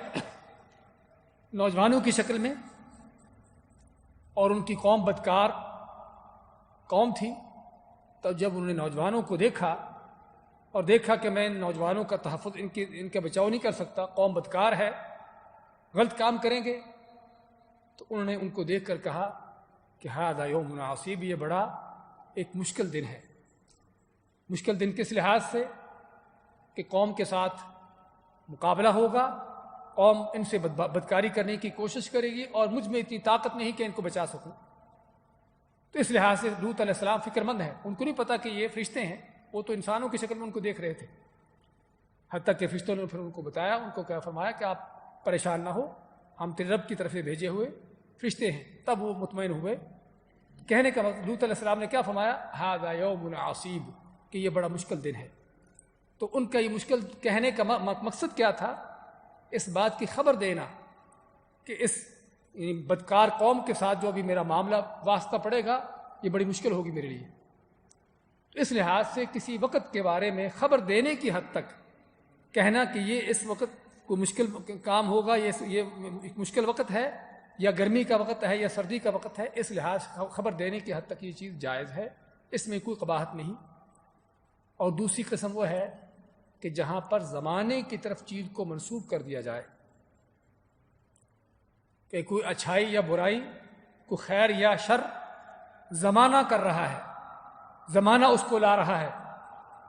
نوجوانوں کی شکل میں، اور ان کی قوم بدکار قوم تھی، تب جب انہوں نے نوجوانوں کو دیکھا اور دیکھا کہ میں ان نوجوانوں کا تحفظ، ان کا بچاؤ نہیں کر سکتا، قوم بدکار ہے، غلط کام کریں گے، تو انہوں نے ان کو دیکھ کر کہا کہ ھذا یوم عصیب، یہ بڑا ایک مشکل دن ہے۔ مشکل دن کس لحاظ سے؟ کہ قوم کے ساتھ مقابلہ ہوگا، قوم ان سے بدکاری کرنے کی کوشش کرے گی، اور مجھ میں اتنی طاقت نہیں کہ ان کو بچا سکوں۔ تو اس لحاظ سے لوط علیہ السلام فکر مند ہے، ان کو نہیں پتا کہ یہ فرشتے ہیں، وہ تو انسانوں کی شکل میں ان کو دیکھ رہے تھے، حتیٰ کہ فرشتوں نے پھر ان کو بتایا، ان کو کیا فرمایا کہ آپ پریشان نہ ہو، ہم تیرے رب کی طرف سے بھیجے ہوئے فرشتے ہیں۔ تب وہ مطمئن ہوئے۔ کہنے کا لوط علیہ السلام نے کیا فرمایا؟ ھذا یوم عصیب، کہ یہ بڑا مشکل دن ہے۔ تو ان کا یہ مشکل کہنے کا مقصد کیا تھا؟ اس بات کی خبر دینا کہ اس بدکار قوم کے ساتھ جو ابھی میرا معاملہ واسطہ پڑے گا، یہ بڑی مشکل ہوگی میرے لیے۔ تو اس لحاظ سے کسی وقت کے بارے میں خبر دینے کی حد تک کہنا کہ یہ اس وقت کوئی مشکل کام ہوگا، یہ مشکل وقت ہے، یا گرمی کا وقت ہے، یا سردی کا وقت ہے، اس لحاظ سے خبر دینے کی حد تک یہ چیز جائز ہے، اس میں کوئی قباحت نہیں۔ اور دوسری قسم وہ ہے کہ جہاں پر زمانے کی طرف چیز کو منسوب کر دیا جائے، کہ کوئی اچھائی یا برائی، کوئی خیر یا شر زمانہ کر رہا ہے، زمانہ اس کو لا رہا ہے،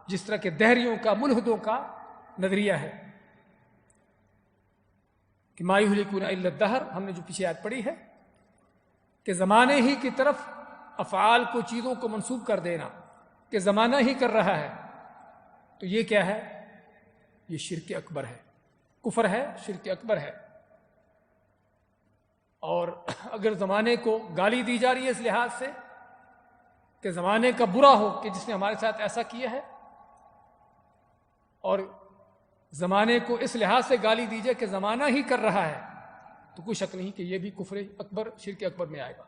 جس طرح کہ دہریوں کا، ملحدوں کا نظریہ ہے کہ ما یہلکون الا الدہر، ہم نے جو پیچھے آیت پڑھی ہے کہ زمانے ہی کی طرف افعال کو، چیزوں کو منسوب کر دینا کہ زمانہ ہی کر رہا ہے، تو یہ کیا ہے؟ یہ شرک اکبر ہے، کفر ہے، شرک اکبر ہے۔ اور اگر زمانے کو گالی دی جا رہی ہے اس لحاظ سے کہ زمانے کا برا ہو کہ جس نے ہمارے ساتھ ایسا کیا ہے، اور زمانے کو اس لحاظ سے گالی دی جائے کہ زمانہ ہی کر رہا ہے، تو کوئی شک نہیں کہ یہ بھی کفر اکبر، شرک اکبر میں آئے گا۔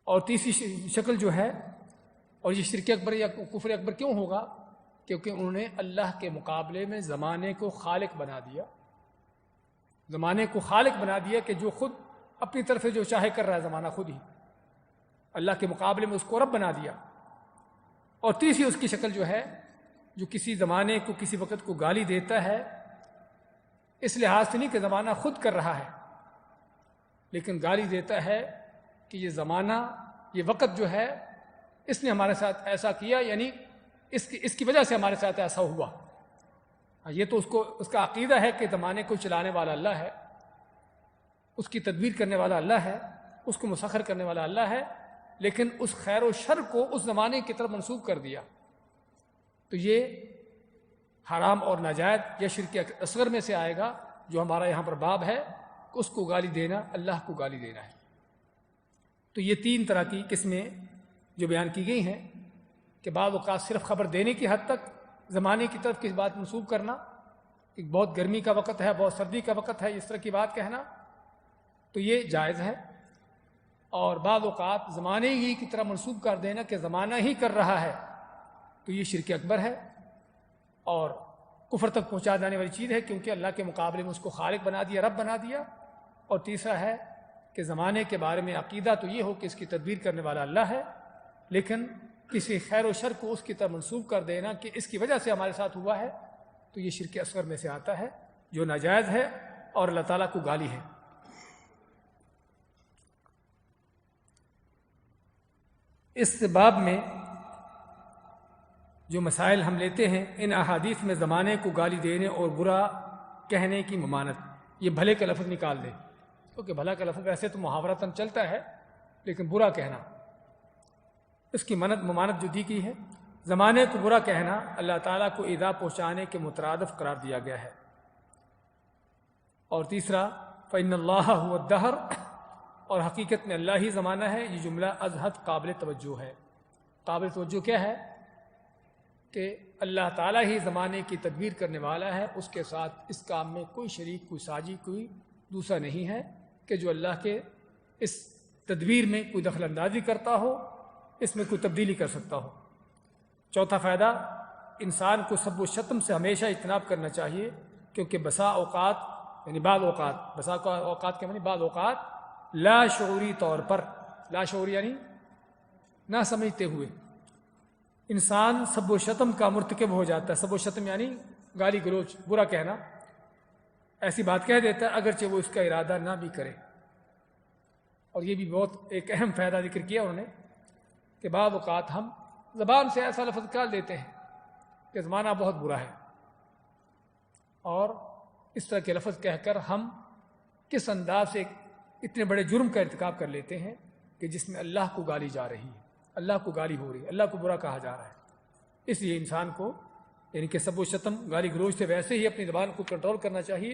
اور تیسری شکل جو ہے، اور یہ شرک اکبر یا کفر اکبر کیوں ہوگا؟ کیونکہ انہوں نے اللہ کے مقابلے میں زمانے کو خالق بنا دیا، زمانے کو خالق بنا دیا کہ جو خود اپنی طرف سے جو چاہے کر رہا ہے زمانہ خود ہی، اللہ کے مقابلے میں اس کو رب بنا دیا۔ اور تیسری اس کی شکل جو ہے، جو کسی زمانے کو، کسی وقت کو گالی دیتا ہے اس لحاظ سے نہیں کہ زمانہ خود کر رہا ہے، لیکن گالی دیتا ہے کہ یہ زمانہ، یہ وقت جو ہے اس نے ہمارے ساتھ ایسا کیا، یعنی اس کی وجہ سے ہمارے ساتھ ایسا ہوا۔ یہ تو اس کا عقیدہ ہے کہ زمانے کو چلانے والا اللہ ہے، اس کی تدبیر کرنے والا اللہ ہے، اس کو مسخر کرنے والا اللہ ہے، لیکن اس خیر و شر کو اس زمانے کی طرف منسوب کر دیا، تو یہ حرام اور ناجائز یا شرک اصغر میں سے آئے گا، جو ہمارا یہاں پر باب ہے، اس کو گالی دینا، اللہ کو گالی دینا ہے۔ تو یہ 3 طرح کی قسمیں جو بیان کی گئی ہیں کہ بعض اوقات صرف خبر دینے کی حد تک زمانے کی طرف کس بات منسوب کرنا، کہ بہت گرمی کا وقت ہے، بہت سردی کا وقت ہے، اس طرح کی بات کہنا، تو یہ جائز ہے۔ اور بعض اوقات زمانے ہی کی طرح منسوب کر دینا کہ زمانہ ہی کر رہا ہے، تو یہ شرک اکبر ہے اور کفر تک پہنچا جانے والی چیز ہے، کیونکہ اللہ کے مقابلے میں اس کو خالق بنا دیا، رب بنا دیا۔ اور تیسرا ہے کہ زمانے کے بارے میں عقیدہ تو یہ ہو کہ اس کی تدبیر کرنے والا اللہ ہے، لیکن کسی خیر و شر کو اس کی طرف منسوب کر دینا کہ اس کی وجہ سے ہمارے ساتھ ہوا ہے، تو یہ شرک اصغر میں سے آتا ہے، جو ناجائز ہے اور اللہ تعالیٰ کو گالی ہے۔ اس باب میں جو مسائل ہم لیتے ہیں، ان احادیث میں زمانے کو گالی دینے اور برا کہنے کی ممانعت، یہ بھلے کا لفظ نکال دے، کیونکہ بھلا کا لفظ ویسے تو محاورتاً چلتا ہے، لیکن برا کہنا، اس کی ممانعت جو دی گئی ہے۔ زمانے کو برا کہنا اللہ تعالیٰ کو ایذا پہنچانے کے مترادف قرار دیا گیا ہے۔ اور تیسرا فإن اللہ هو الدہر، اور حقیقت میں اللہ ہی زمانہ ہے۔ یہ جملہ از حد قابل توجہ ہے۔ قابل توجہ کیا ہے؟ کہ اللہ تعالیٰ ہی زمانے کی تدبیر کرنے والا ہے، اس کے ساتھ اس کام میں کوئی شریک، کوئی ساجی، کوئی دوسرا نہیں ہے کہ جو اللہ کے اس تدبیر میں کوئی دخل اندازی کرتا ہو، اس میں کوئی تبدیلی کر سکتا ہو۔ چوتھا فائدہ، انسان کو سب و شتم سے ہمیشہ اجتناب کرنا چاہیے، کیونکہ بسا اوقات، یعنی بعض اوقات، بسا اوقات کے معنی بعض اوقات لا شعوری طور پر، لا شعوری یعنی نہ سمجھتے ہوئے انسان سب و شتم کا مرتکب ہو جاتا ہے۔ سب و شتم یعنی گالی گلوچ، برا کہنا، ایسی بات کہہ دیتا ہے اگرچہ وہ اس کا ارادہ نہ بھی کرے۔ اور یہ بھی بہت ایک اہم فائدہ ذکر کیا انہوں نے کہ بعض اوقات ہم زبان سے ایسا لفظ نکال دیتے ہیں کہ زمانہ بہت برا ہے، اور اس طرح کے لفظ کہہ کر ہم کس انداز سے اتنے بڑے جرم کا ارتکاب کر لیتے ہیں کہ جس میں اللہ کو گالی جا رہی ہے، اللہ کو گالی ہو رہی ہے، اللہ کو برا کہا جا رہا ہے۔ اس لیے انسان کو یعنی کہ سب و شتم، گالی گلوچ سے ویسے ہی اپنی زبان کو کنٹرول کرنا چاہیے،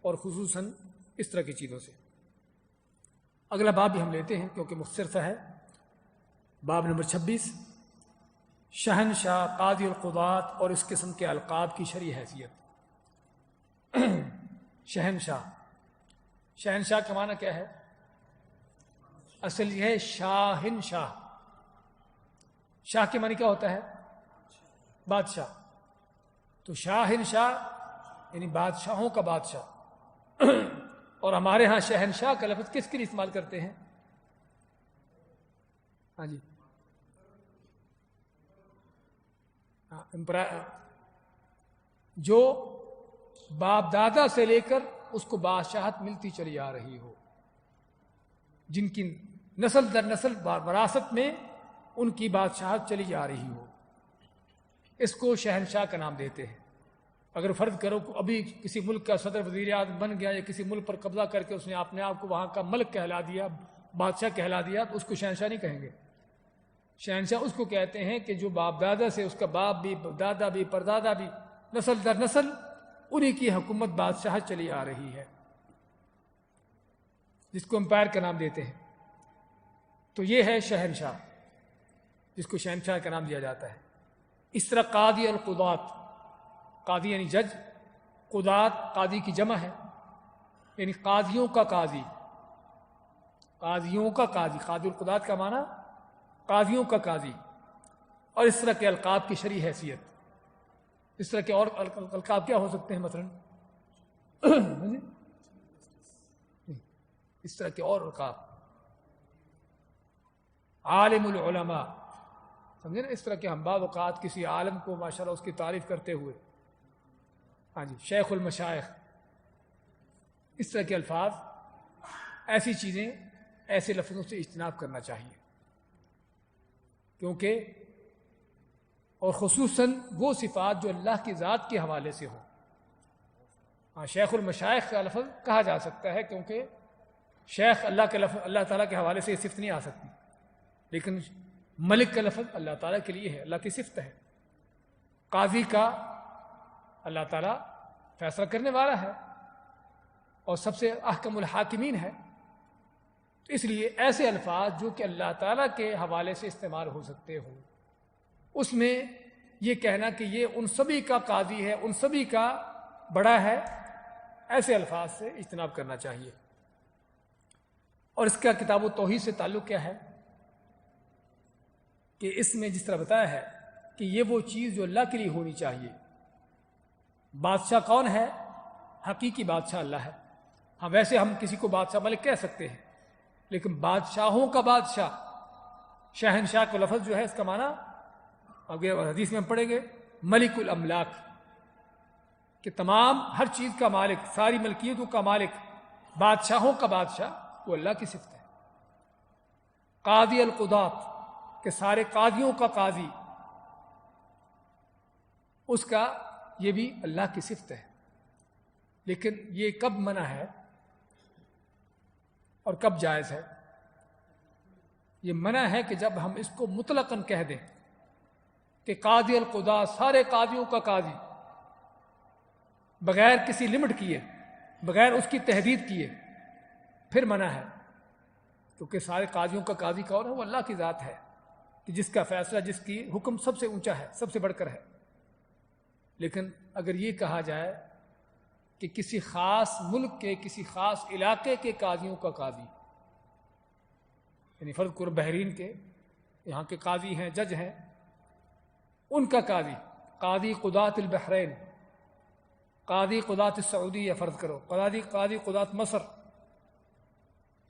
اور خصوصاً اس طرح کی چیزوں سے۔ اگلا باب بھی ہم لیتے ہیں کیونکہ مختصر سا ہے، باب نمبر 26، شہنشاہ، قاضی القضات اور اس قسم کے القاب کی شرعی حیثیت۔ شہنشاہ، شہنشاہ کا معنی کیا ہے؟ اصل یہ ہے شاہن شاہ۔ شاہ کے معنی کیا ہوتا ہے؟ بادشاہ۔ تو شاہن شاہ یعنی بادشاہوں کا بادشاہ۔ اور ہمارے ہاں شہنشاہ کا لفظ کس کے لیے استعمال کرتے ہیں؟ ہاں جی، جو باپ دادا سے لے کر اس کو بادشاہت ملتی چلی آ رہی ہو، جن کی نسل در نسل وراثت میں ان کی بادشاہت چلی جا رہی ہو، اس کو شہنشاہ کا نام دیتے ہیں۔ اگر فرض کرو کہ ابھی کسی ملک کا صدر وزیر اعظم بن گیا یا کسی ملک پر قبضہ کر کے اس نے اپنے آپ کو وہاں کا ملک کہلا دیا، بادشاہ کہلا دیا، تو اس کو شہنشاہ نہیں کہیں گے۔ شہنشاہ اس کو کہتے ہیں کہ جو باپ دادا سے، اس کا باپ بھی، دادا بھی، پردادا بھی، نسل در نسل انہی کی حکومت بادشاہت چلی آ رہی ہے، جس کو امپائر کا نام دیتے ہیں۔ تو یہ ہے شہنشاہ، جس کو شہنشاہ کا نام دیا جاتا ہے۔ اس طرح قاضی القضات، قاضی یعنی جج، قضات قاضی کی جمع ہے، یعنی قاضیوں کا قاضی، قاضیوں کا قاضی، قاضی القضات کا معنی قاضیوں کا قاضی۔ اور اس طرح کے القاب کی شرعی حیثیت، اس طرح کے اور القاب کیا ہو سکتے ہیں؟ مثلا اس طرح کے اور القاب، عالم العلماء، سمجھے نا؟ اس طرح کے ہم بعض اوقات کسی عالم کو ماشاءاللہ اس کی تعریف کرتے ہوئے، ہاں جی، شیخ المشائخ، اس طرح کے الفاظ، ایسی چیزیں، ایسے لفظوں سے اجتناب کرنا چاہیے، کیونکہ اور خصوصاً وہ صفات جو اللہ کی ذات کے حوالے سے ہو۔ ہاں، شیخ المشائخ کا لفظ کہا جا سکتا ہے، کیونکہ شیخ اللہ کے لفظ اللہ تعالیٰ کے حوالے سے یہ صفت نہیں آ سکتی، لیکن ملک کا لفظ اللہ تعالیٰ کے لیے ہے، اللہ کی صفت ہے۔ قاضی کا اللہ تعالیٰ فیصلہ کرنے والا ہے اور سب سے احکم الحاکمین ہے، تو اس لیے ایسے الفاظ جو کہ اللہ تعالیٰ کے حوالے سے استعمال ہو سکتے ہو، اس میں یہ کہنا کہ یہ ان سبھی کا قاضی ہے، ان سبھی کا بڑا ہے، ایسے الفاظ سے اجتناب کرنا چاہیے۔ اور اس کا کتاب التوحید سے تعلق کیا ہے کہ اس میں جس طرح بتایا ہے کہ یہ وہ چیز جو اللہ کے لیے ہونی چاہیے۔ بادشاہ کون ہے؟ حقیقی بادشاہ اللہ ہے۔ ہاں، ویسے ہم کسی کو بادشاہ ملک کہہ سکتے ہیں، لیکن بادشاہوں کا بادشاہ، شہنشاہ کا لفظ جو ہے اس کا معنی آگے حدیث میں ہم پڑھیں گے ملک الاملاک، کہ تمام ہر چیز کا مالک، ساری ملکیتوں کا مالک، بادشاہوں کا بادشاہ، وہ اللہ کی صفت ہے۔ قاضی القضات، کہ سارے قاضیوں کا قاضی، اس کا یہ بھی اللہ کی صفت ہے۔ لیکن یہ کب منع ہے اور کب جائز ہے؟ یہ منع ہے کہ جب ہم اس کو مطلقاً کہہ دیں کہ قاضی القضات، سارے قاضیوں کا قاضی، بغیر کسی لمٹ کیے، بغیر اس کی تحدید کیے، پھر منع ہے، کیونکہ سارے قاضیوں کا قاضی کون ہے؟ وہ اللہ کی ذات ہے، کہ جس کا فیصلہ، جس کی حکم سب سے اونچا ہے، سب سے بڑھ کر ہے۔ لیکن اگر یہ کہا جائے کہ کسی خاص ملک کے، کسی خاص علاقے کے قاضیوں کا قاضی، یعنی فرض کرو بحرین کے یہاں کے قاضی ہیں، جج ہیں، ان کا قاضی، قاضی قضات البحرین، قاضی قضات السعودیہ، فرض کرو قاضی قضات مصر،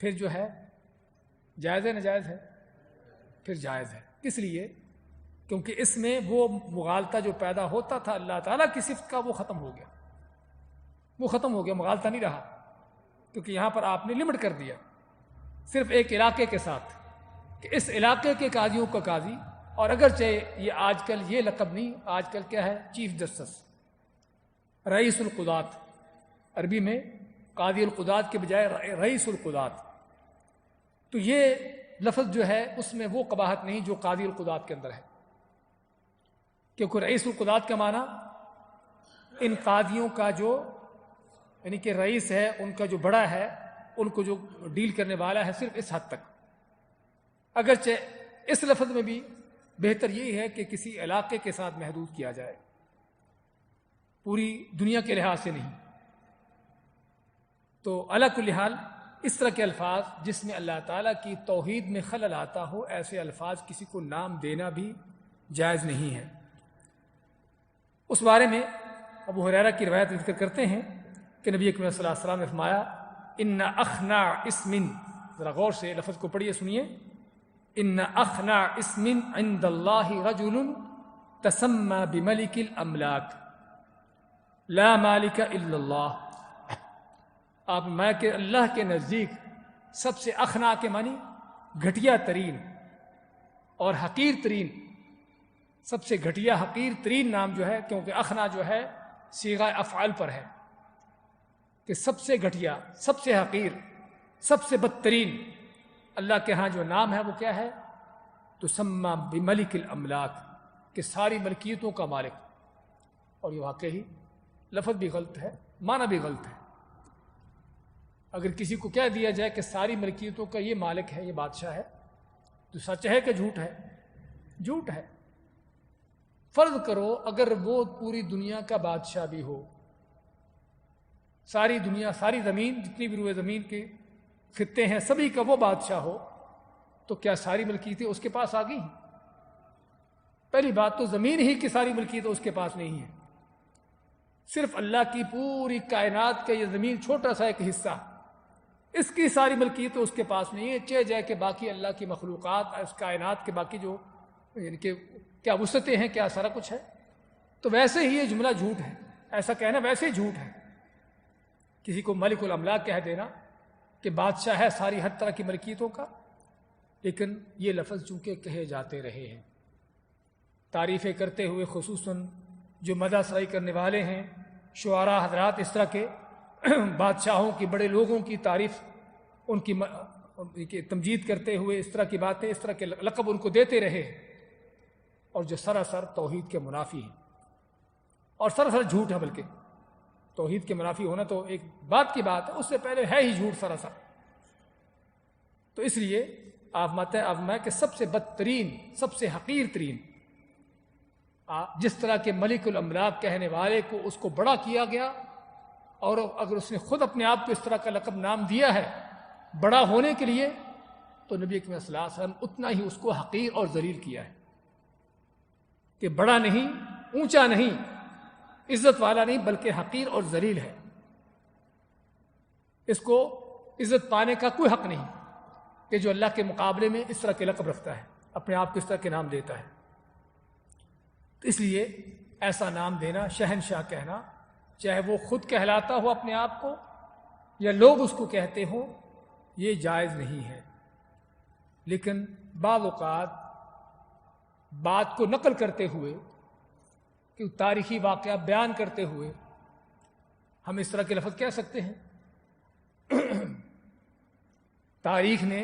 پھر جو ہے جائز ہے ناجائز ہے؟ پھر جائز ہے۔ کس لیے؟ کیونکہ اس میں وہ مغالطہ جو پیدا ہوتا تھا اللہ تعالیٰ کی صفت کا، وہ ختم ہو گیا، وہ ختم ہو گیا، مغالطہ نہیں رہا، کیونکہ یہاں پر آپ نے لمٹ کر دیا صرف ایک علاقے کے ساتھ، کہ اس علاقے کے قاضیوں کا قاضی، اور اگرچہ یہ آج کل یہ لقب نہیں، آج کل کیا ہے؟ چیف جسٹس، رئیس القضات، عربی میں قاضی القضات کے بجائے رئیس القضات، تو یہ لفظ جو ہے اس میں وہ قباحت نہیں جو قاضی القضات کے اندر ہے، کیونکہ رئیس القضات کا معنی ان قاضیوں کا جو، یعنی کہ رئیس ہے ان کا جو بڑا ہے، ان کو جو ڈیل کرنے والا ہے، صرف اس حد تک۔ اگرچہ اس لفظ میں بھی بہتر یہی ہے کہ کسی علاقے کے ساتھ محدود کیا جائے، پوری دنیا کے لحاظ سے نہیں۔ تو علی کل حال اس طرح کے الفاظ جس میں اللہ تعالیٰ کی توحید میں خلل آتا ہو، ایسے الفاظ کسی کو نام دینا بھی جائز نہیں ہے۔ اس بارے میں ابو ہریرہ کی روایت ذکر کرتے ہیں کہ نبی اکرم صلی اللہ علیہ وسلم نے فرمایا، ان اخنع اسم، ذرا غور سے لفظ کو پڑھیے، سنیے، ان اخنع اسم عند اللہ رجل تسمى بملک الاملاک لا مالک الا اللہ۔ آپ میں کہ اللہ کے نزدیک سب سے اخنا کے معنی گھٹیا ترین اور حقیر ترین، سب سے گھٹیا حقیر ترین نام جو ہے، کیونکہ اخنا جو ہے صیغہ افعال پر ہے، کہ سب سے گھٹیا، سب سے حقیر، سب سے بدترین اللہ کے ہاں جو نام ہے وہ کیا ہے؟ تسمى بملک الاملاک، کہ ساری ملکیتوں کا مالک۔ اور یہ واقعی لفظ بھی غلط ہے، معنی بھی غلط ہے۔ اگر کسی کو کہہ دیا جائے کہ ساری ملکیتوں کا یہ مالک ہے، یہ بادشاہ ہے، تو سچ ہے کہ جھوٹ ہے؟ جھوٹ ہے۔ فرض کرو اگر وہ پوری دنیا کا بادشاہ بھی ہو، ساری دنیا، ساری زمین، جتنی بھی روئے زمین کے خطے ہیں سبھی کا وہ بادشاہ ہو، تو کیا ساری ملکیتیں اس کے پاس آ گئی ہیں؟ پہلی بات تو زمین ہی کی ساری ملکیتیں اس کے پاس نہیں ہیں، صرف اللہ کی پوری کائنات کا یہ زمین چھوٹا سا ایک حصہ، اس کی ساری ملکیتیں اس کے پاس نہیں ہے، چہ جائے کہ باقی اللہ کی مخلوقات، اس کائنات کے باقی جو یعنی کہ کیا وسعتیں ہیں، کیا سارا کچھ ہے، تو ویسے ہی یہ جملہ جھوٹ ہے، ایسا کہنا ویسے ہی جھوٹ ہے، کسی کو ملک الاملاک کہہ دینا کہ بادشاہ ہے ساری ہر طرح کی ملکیتوں کا، لیکن یہ لفظ چونکہ کہے جاتے رہے ہیں، تعریفیں کرتے ہوئے، خصوصاً جو مدح سرائی کرنے والے ہیں، شعراء حضرات، اس طرح کے بادشاہوں کی، بڑے لوگوں کی تعریف، ان کی تمجید کرتے ہوئے اس طرح کی باتیں، اس طرح کے لقب ان کو دیتے رہے، اور جو سراسر توحید کے منافی ہیں اور سراسر جھوٹ ہے۔ بلکہ توحید کے منافی ہونا تو ایک بات کی بات ہے، اس سے پہلے ہے ہی جھوٹ سراسر۔ تو اس لیے آپ میں کہ سب سے بدترین، سب سے حقیر ترین، جس طرح کے ملک الاملاک کہنے والے کو اس کو بڑا کیا گیا، اور اگر اس نے خود اپنے آپ کو اس طرح کا لقب نام دیا ہے بڑا ہونے کے لیے، تو نبی اکرم صلی اللہ علیہ وسلم اتنا ہی اس کو حقیر اور ذلیل کیا ہے کہ بڑا نہیں، اونچا نہیں، عزت والا نہیں، بلکہ حقیر اور ذلیل ہے۔ اس کو عزت پانے کا کوئی حق نہیں کہ جو اللہ کے مقابلے میں اس طرح کے لقب رکھتا ہے، اپنے آپ کو اس طرح کے نام دیتا ہے۔ تو اس لیے ایسا نام دینا، شہنشاہ کہنا، چاہے وہ خود کہلاتا ہو اپنے آپ کو یا لوگ اس کو کہتے ہوں، یہ جائز نہیں ہے۔ لیکن بعض اوقات بات کو نقل کرتے ہوئے، کہ تاریخی واقعہ بیان کرتے ہوئے ہم اس طرح کے لفظ کہہ سکتے ہیں۔ تاریخ نے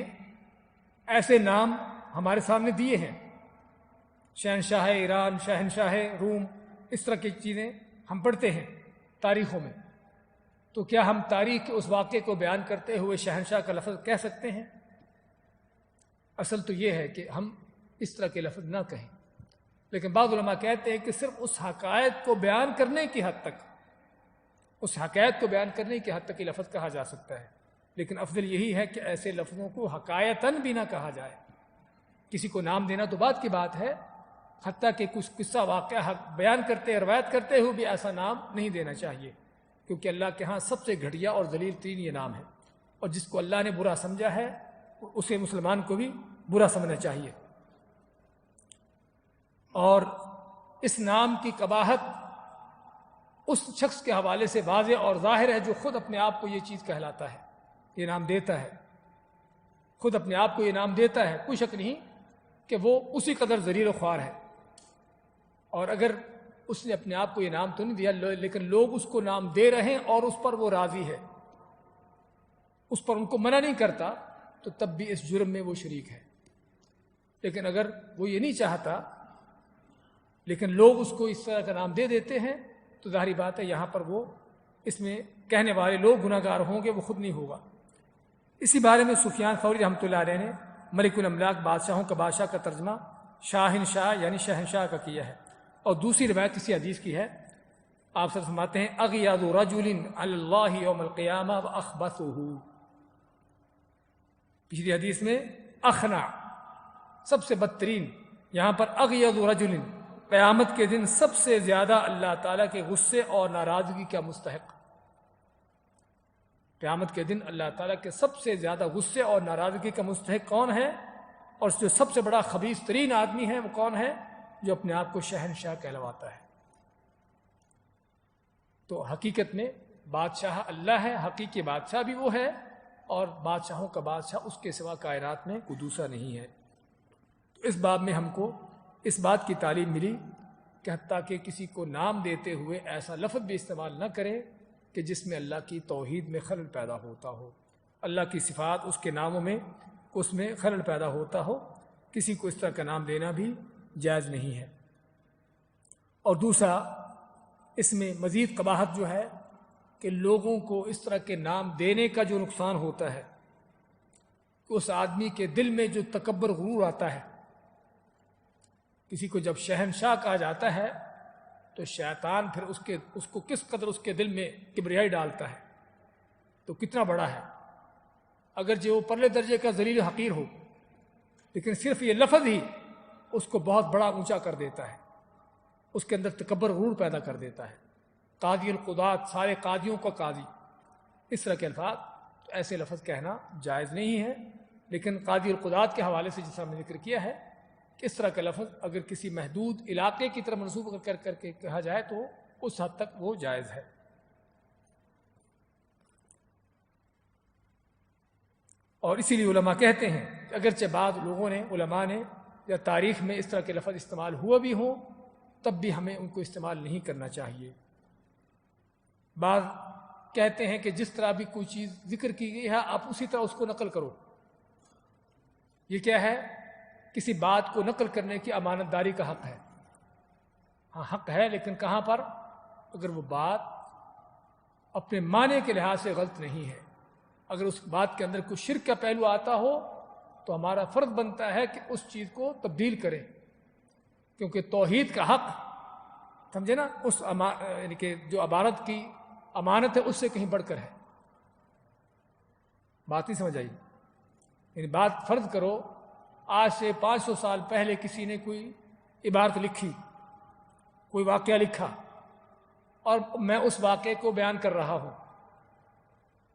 ایسے نام ہمارے سامنے دیے ہیں، شہنشاہ ایران، شہنشاہ روم، اس طرح کی چیزیں ہم پڑھتے ہیں تاریخوں میں۔ تو کیا ہم تاریخ کے اس واقعے کو بیان کرتے ہوئے شہنشاہ کا لفظ کہہ سکتے ہیں؟ اصل تو یہ ہے کہ ہم اس طرح کے لفظ نہ کہیں، لیکن بعض علماء کہتے ہیں کہ صرف اس حقائق کو بیان کرنے کی حد تک، اس حقائق کو بیان کرنے کی حد تک یہ لفظ کہا جا سکتا ہے، لیکن افضل یہی ہے کہ ایسے لفظوں کو حقائقاً بھی نہ کہا جائے۔ کسی کو نام دینا تو بات کی بات ہے، حتیٰ کہ کچھ قصہ واقعہ بیان کرتے، روایت کرتے ہوئے بھی ایسا نام نہیں دینا چاہیے، کیونکہ اللہ کے ہاں سب سے گھٹیا اور ذلیل ترین یہ نام ہے، اور جس کو اللہ نے برا سمجھا ہے اسے مسلمان کو بھی برا سمجھنا چاہیے۔ اور اس نام کی قباحت اس شخص کے حوالے سے واضح اور ظاہر ہے جو خود اپنے آپ کو یہ چیز کہلاتا ہے، یہ نام دیتا ہے، خود اپنے آپ کو یہ نام دیتا ہے۔ کوئی شک نہیں کہ وہ اسی قدر ذلیل و خوار ہے، اور اگر اس نے اپنے آپ کو یہ نام تو نہیں دیا، لیکن لوگ اس کو نام دے رہے ہیں اور اس پر وہ راضی ہے، اس پر ان کو منع نہیں کرتا، تو تب بھی اس جرم میں وہ شریک ہے۔ لیکن اگر وہ یہ نہیں چاہتا لیکن لوگ اس کو اس طرح کا نام دے دیتے ہیں، تو ظاہری بات ہے یہاں پر وہ، اس میں کہنے والے لوگ گناہ گار ہوں گے، وہ خود نہیں ہوگا۔ اسی بارے میں سفیان ثوری رحمۃ اللہ علیہ نے ملک الاملاک، بادشاہوں کا بادشاہ کا ترجمہ شاہنشاہ یعنی شہنشاہ کا کیا ہے، اور دوسری روایت اسی حدیث کی ہے، آپ سے فرماتے ہیں اغیض رجل علی اللہ یوم القیامہ واخبثہ، پچھلی حدیث میں اخنع، سب سے بدترین، یہاں پر اغیض رجل، قیامت کے دن سب سے زیادہ اللہ تعالیٰ کے غصے اور ناراضگی کا مستحق، قیامت کے دن اللہ تعالیٰ کے سب سے زیادہ غصے اور ناراضگی کا مستحق کون ہے، اور جو سب سے بڑا خبیث ترین آدمی ہے وہ کون ہے؟ جو اپنے آپ کو شہنشاہ کہلواتا ہے۔ تو حقیقت میں بادشاہ اللہ ہے، حقیقی بادشاہ بھی وہ ہے، اور بادشاہوں کا بادشاہ اس کے سوا کائنات میں کوئی دوسرا نہیں ہے۔ تو اس باب میں ہم کو اس بات کی تعلیم ملی کہ حتیٰ کہ کسی کو نام دیتے ہوئے ایسا لفظ بھی استعمال نہ کرے کہ جس میں اللہ کی توحید میں خلل پیدا ہوتا ہو، اللہ کی صفات اس کے ناموں میں اس میں خلل پیدا ہوتا ہو، کسی کو اس طرح کا نام دینا بھی جائز نہیں ہے۔ اور دوسرا، اس میں مزید قباحت جو ہے کہ لوگوں کو اس طرح کے نام دینے کا جو نقصان ہوتا ہے، کہ اس آدمی کے دل میں جو تکبر غرور آتا ہے، کسی کو جب شہنشاہ کہا جاتا ہے تو شیطان پھر اس کو کس قدر اس کے دل میں کبریائی ڈالتا ہے، تو کتنا بڑا ہے، اگر جو پرلے درجے کا ذلیل حقیر ہو، لیکن صرف یہ لفظ ہی اس کو بہت بڑا اونچا کر دیتا ہے، اس کے اندر تکبر غرور پیدا کر دیتا ہے۔ قاضی القضات، سارے قاضیوں کا قاضی، اس طرح کے الفاظ، تو ایسے لفظ کہنا جائز نہیں ہے۔ لیکن قاضی القضات کے حوالے سے جیسا میں نے ذکر کیا ہے کہ اس طرح کا لفظ اگر کسی محدود علاقے کی طرف منسوب کر کے کہا جائے تو اس حد تک وہ جائز ہے۔ اور اسی لیے علماء کہتے ہیں کہ اگرچہ بعض لوگوں نے علماء نے یا تاریخ میں اس طرح کے لفظ استعمال ہوا بھی ہوں تب بھی ہمیں ان کو استعمال نہیں کرنا چاہیے۔ بعض کہتے ہیں کہ جس طرح بھی کوئی چیز ذکر کی گئی ہے آپ اسی طرح اس کو نقل کرو۔ یہ کیا ہے؟ کسی بات کو نقل کرنے کی امانت داری کا حق ہے۔ ہاں حق ہے، لیکن کہاں پر؟ اگر وہ بات اپنے معنی کے لحاظ سے غلط نہیں ہے۔ اگر اس بات کے اندر کوئی شرک کا پہلو آتا ہو تو ہمارا فرض بنتا ہے کہ اس چیز کو تبدیل کریں، کیونکہ توحید کا حق، سمجھے نا، اس یعنی کہ جو عبارت کی امانت ہے اس سے کہیں بڑھ کر ہے۔ بات نہیں سمجھ آئی؟ یعنی بات فرض کرو آج سے 500 سال پہلے کسی نے کوئی عبارت لکھی، کوئی واقعہ لکھا، اور میں اس واقعے کو بیان کر رہا ہوں،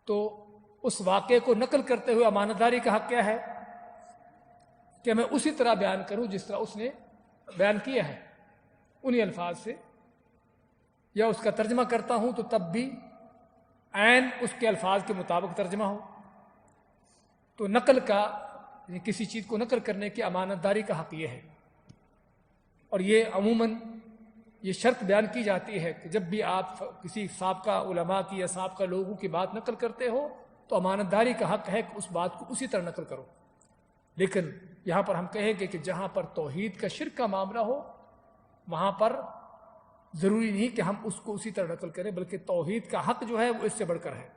تو اس واقعے کو نقل کرتے ہوئے امانت داری کا حق کیا ہے؟ کہ میں اسی طرح بیان کروں جس طرح اس نے بیان کیا ہے، انہی الفاظ سے، یا اس کا ترجمہ کرتا ہوں تو تب بھی عین اس کے الفاظ کے مطابق ترجمہ ہو۔ تو نقل کا، یعنی کسی چیز کو نقل کرنے کی امانت داری کا حق یہ ہے، اور یہ عموماً یہ شرط بیان کی جاتی ہے کہ جب بھی آپ کسی سابقہ علماء کی یا سابقہ لوگوں کی بات نقل کرتے ہو تو امانت داری کا حق ہے کہ اس بات کو اسی طرح نقل کرو۔ لیکن یہاں پر ہم کہیں گے کہ جہاں پر توحید کا شرک کا معاملہ ہو وہاں پر ضروری نہیں کہ ہم اس کو اسی طرح نقل کریں، بلکہ توحید کا حق جو ہے وہ اس سے بڑھ کر ہے۔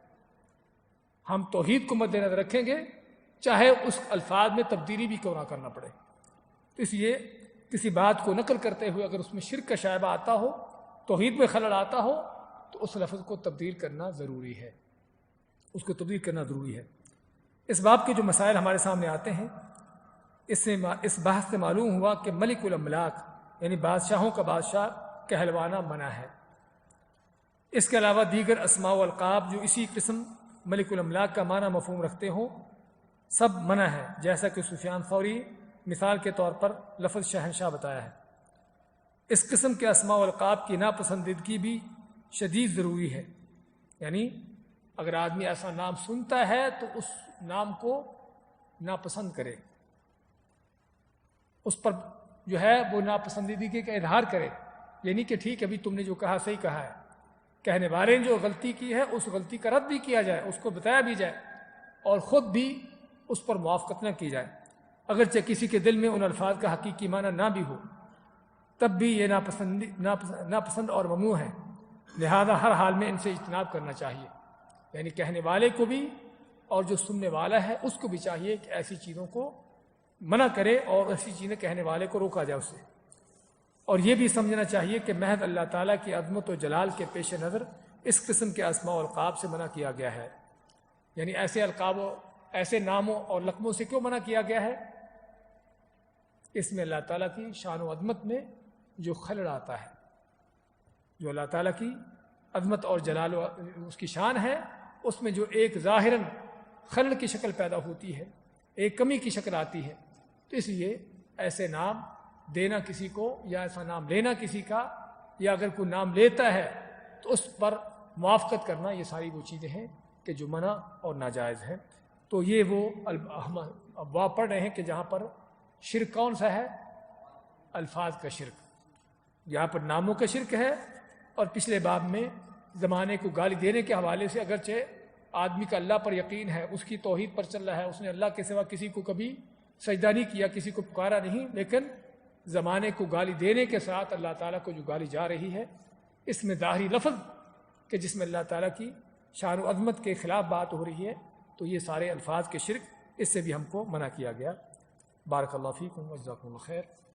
ہم توحید کو مد نظر رکھیں گے چاہے اس الفاظ میں تبدیلی بھی کیوں نہ کرنا پڑے۔ تو اس لیے کسی بات کو نقل کرتے ہوئے اگر اس میں شرک کا شائبہ آتا ہو، توحید میں خلل آتا ہو، تو اس لفظ کو تبدیل کرنا ضروری ہے، اس کو تبدیل کرنا ضروری ہے۔ اس باب کے جو مسائل ہمارے سامنے آتے ہیں، اس بحث سے معلوم ہوا کہ ملک الاملاک یعنی بادشاہوں کا بادشاہ کہلوانا منع ہے۔ اس کے علاوہ دیگر اسماء و القاب جو اسی قسم ملک الاملاک کا معنی مفہوم رکھتے ہوں سب منع ہے، جیسا کہ سفیان ثوری مثال کے طور پر لفظ شہنشاہ بتایا ہے۔ اس قسم کے اسماء و القاب کی ناپسندیدگی بھی شدید ضروری ہے، یعنی اگر آدمی ایسا نام سنتا ہے تو اس نام کو ناپسند کرے، اس پر جو ہے وہ ناپسندیدگی کا اظہار کرے، یعنی کہ ٹھیک ابھی تم نے جو کہا صحیح کہا ہے، کہنے والے نے جو غلطی کی ہے اس غلطی کا رد بھی کیا جائے، اس کو بتایا بھی جائے، اور خود بھی اس پر موافقت نہ کی جائے، اگرچہ کسی کے دل میں ان الفاظ کا حقیقی معنی نہ بھی ہو، تب بھی یہ ناپسند اور ممنوع ہے، لہذا ہر حال میں ان سے اجتناب کرنا چاہیے، یعنی کہنے والے کو بھی اور جو سننے والا ہے اس کو بھی چاہیے کہ ایسی چیزوں کو منع کرے اور ایسی چیزیں کہنے والے کو روکا جائے اس سے۔ اور یہ بھی سمجھنا چاہیے کہ محض اللہ تعالیٰ کی عظمت و جلال کے پیش نظر اس قسم کے اسماء و القاب سے منع کیا گیا ہے، یعنی ایسے القاب و ایسے ناموں اور لقبوں سے کیوں منع کیا گیا ہے؟ اس میں اللہ تعالیٰ کی شان و عظمت میں جو خلل آتا ہے، جو اللہ تعالیٰ کی عظمت اور جلال و اس کی شان ہے، اس میں جو ایک ظاہراً خلل کی شکل پیدا ہوتی ہے، ایک کمی کی شکل آتی ہے، تو اس لیے ایسے نام دینا کسی کو یا ایسا نام لینا کسی کا، یا اگر کوئی نام لیتا ہے تو اس پر موافقت کرنا، یہ ساری وہ چیزیں ہیں کہ جو منع اور ناجائز ہیں۔ تو یہ وہ ہم ابواب پڑھ رہے ہیں کہ جہاں پر شرک کون سا ہے؟ الفاظ کا شرک، یہاں پر ناموں کا شرک ہے، اور پچھلے باب میں زمانے کو گالی دینے کے حوالے سے اگرچہ آدمی کا اللہ پر یقین ہے، اس کی توحید پر چل رہا ہے، اس نے اللہ کے سوا کسی کو کبھی سجدہ نہیں کیا، کسی کو پکارا نہیں، لیکن زمانے کو گالی دینے کے ساتھ اللہ تعالیٰ کو جو گالی جا رہی ہے، اس میں ظاہری لفظ کہ جس میں اللہ تعالیٰ کی شان و عظمت کے خلاف بات ہو رہی ہے، تو یہ سارے الفاظ کے شرک، اس سے بھی ہم کو منع کیا گیا۔ بارک اللہ فیکم و جزاکم اللہ خیر۔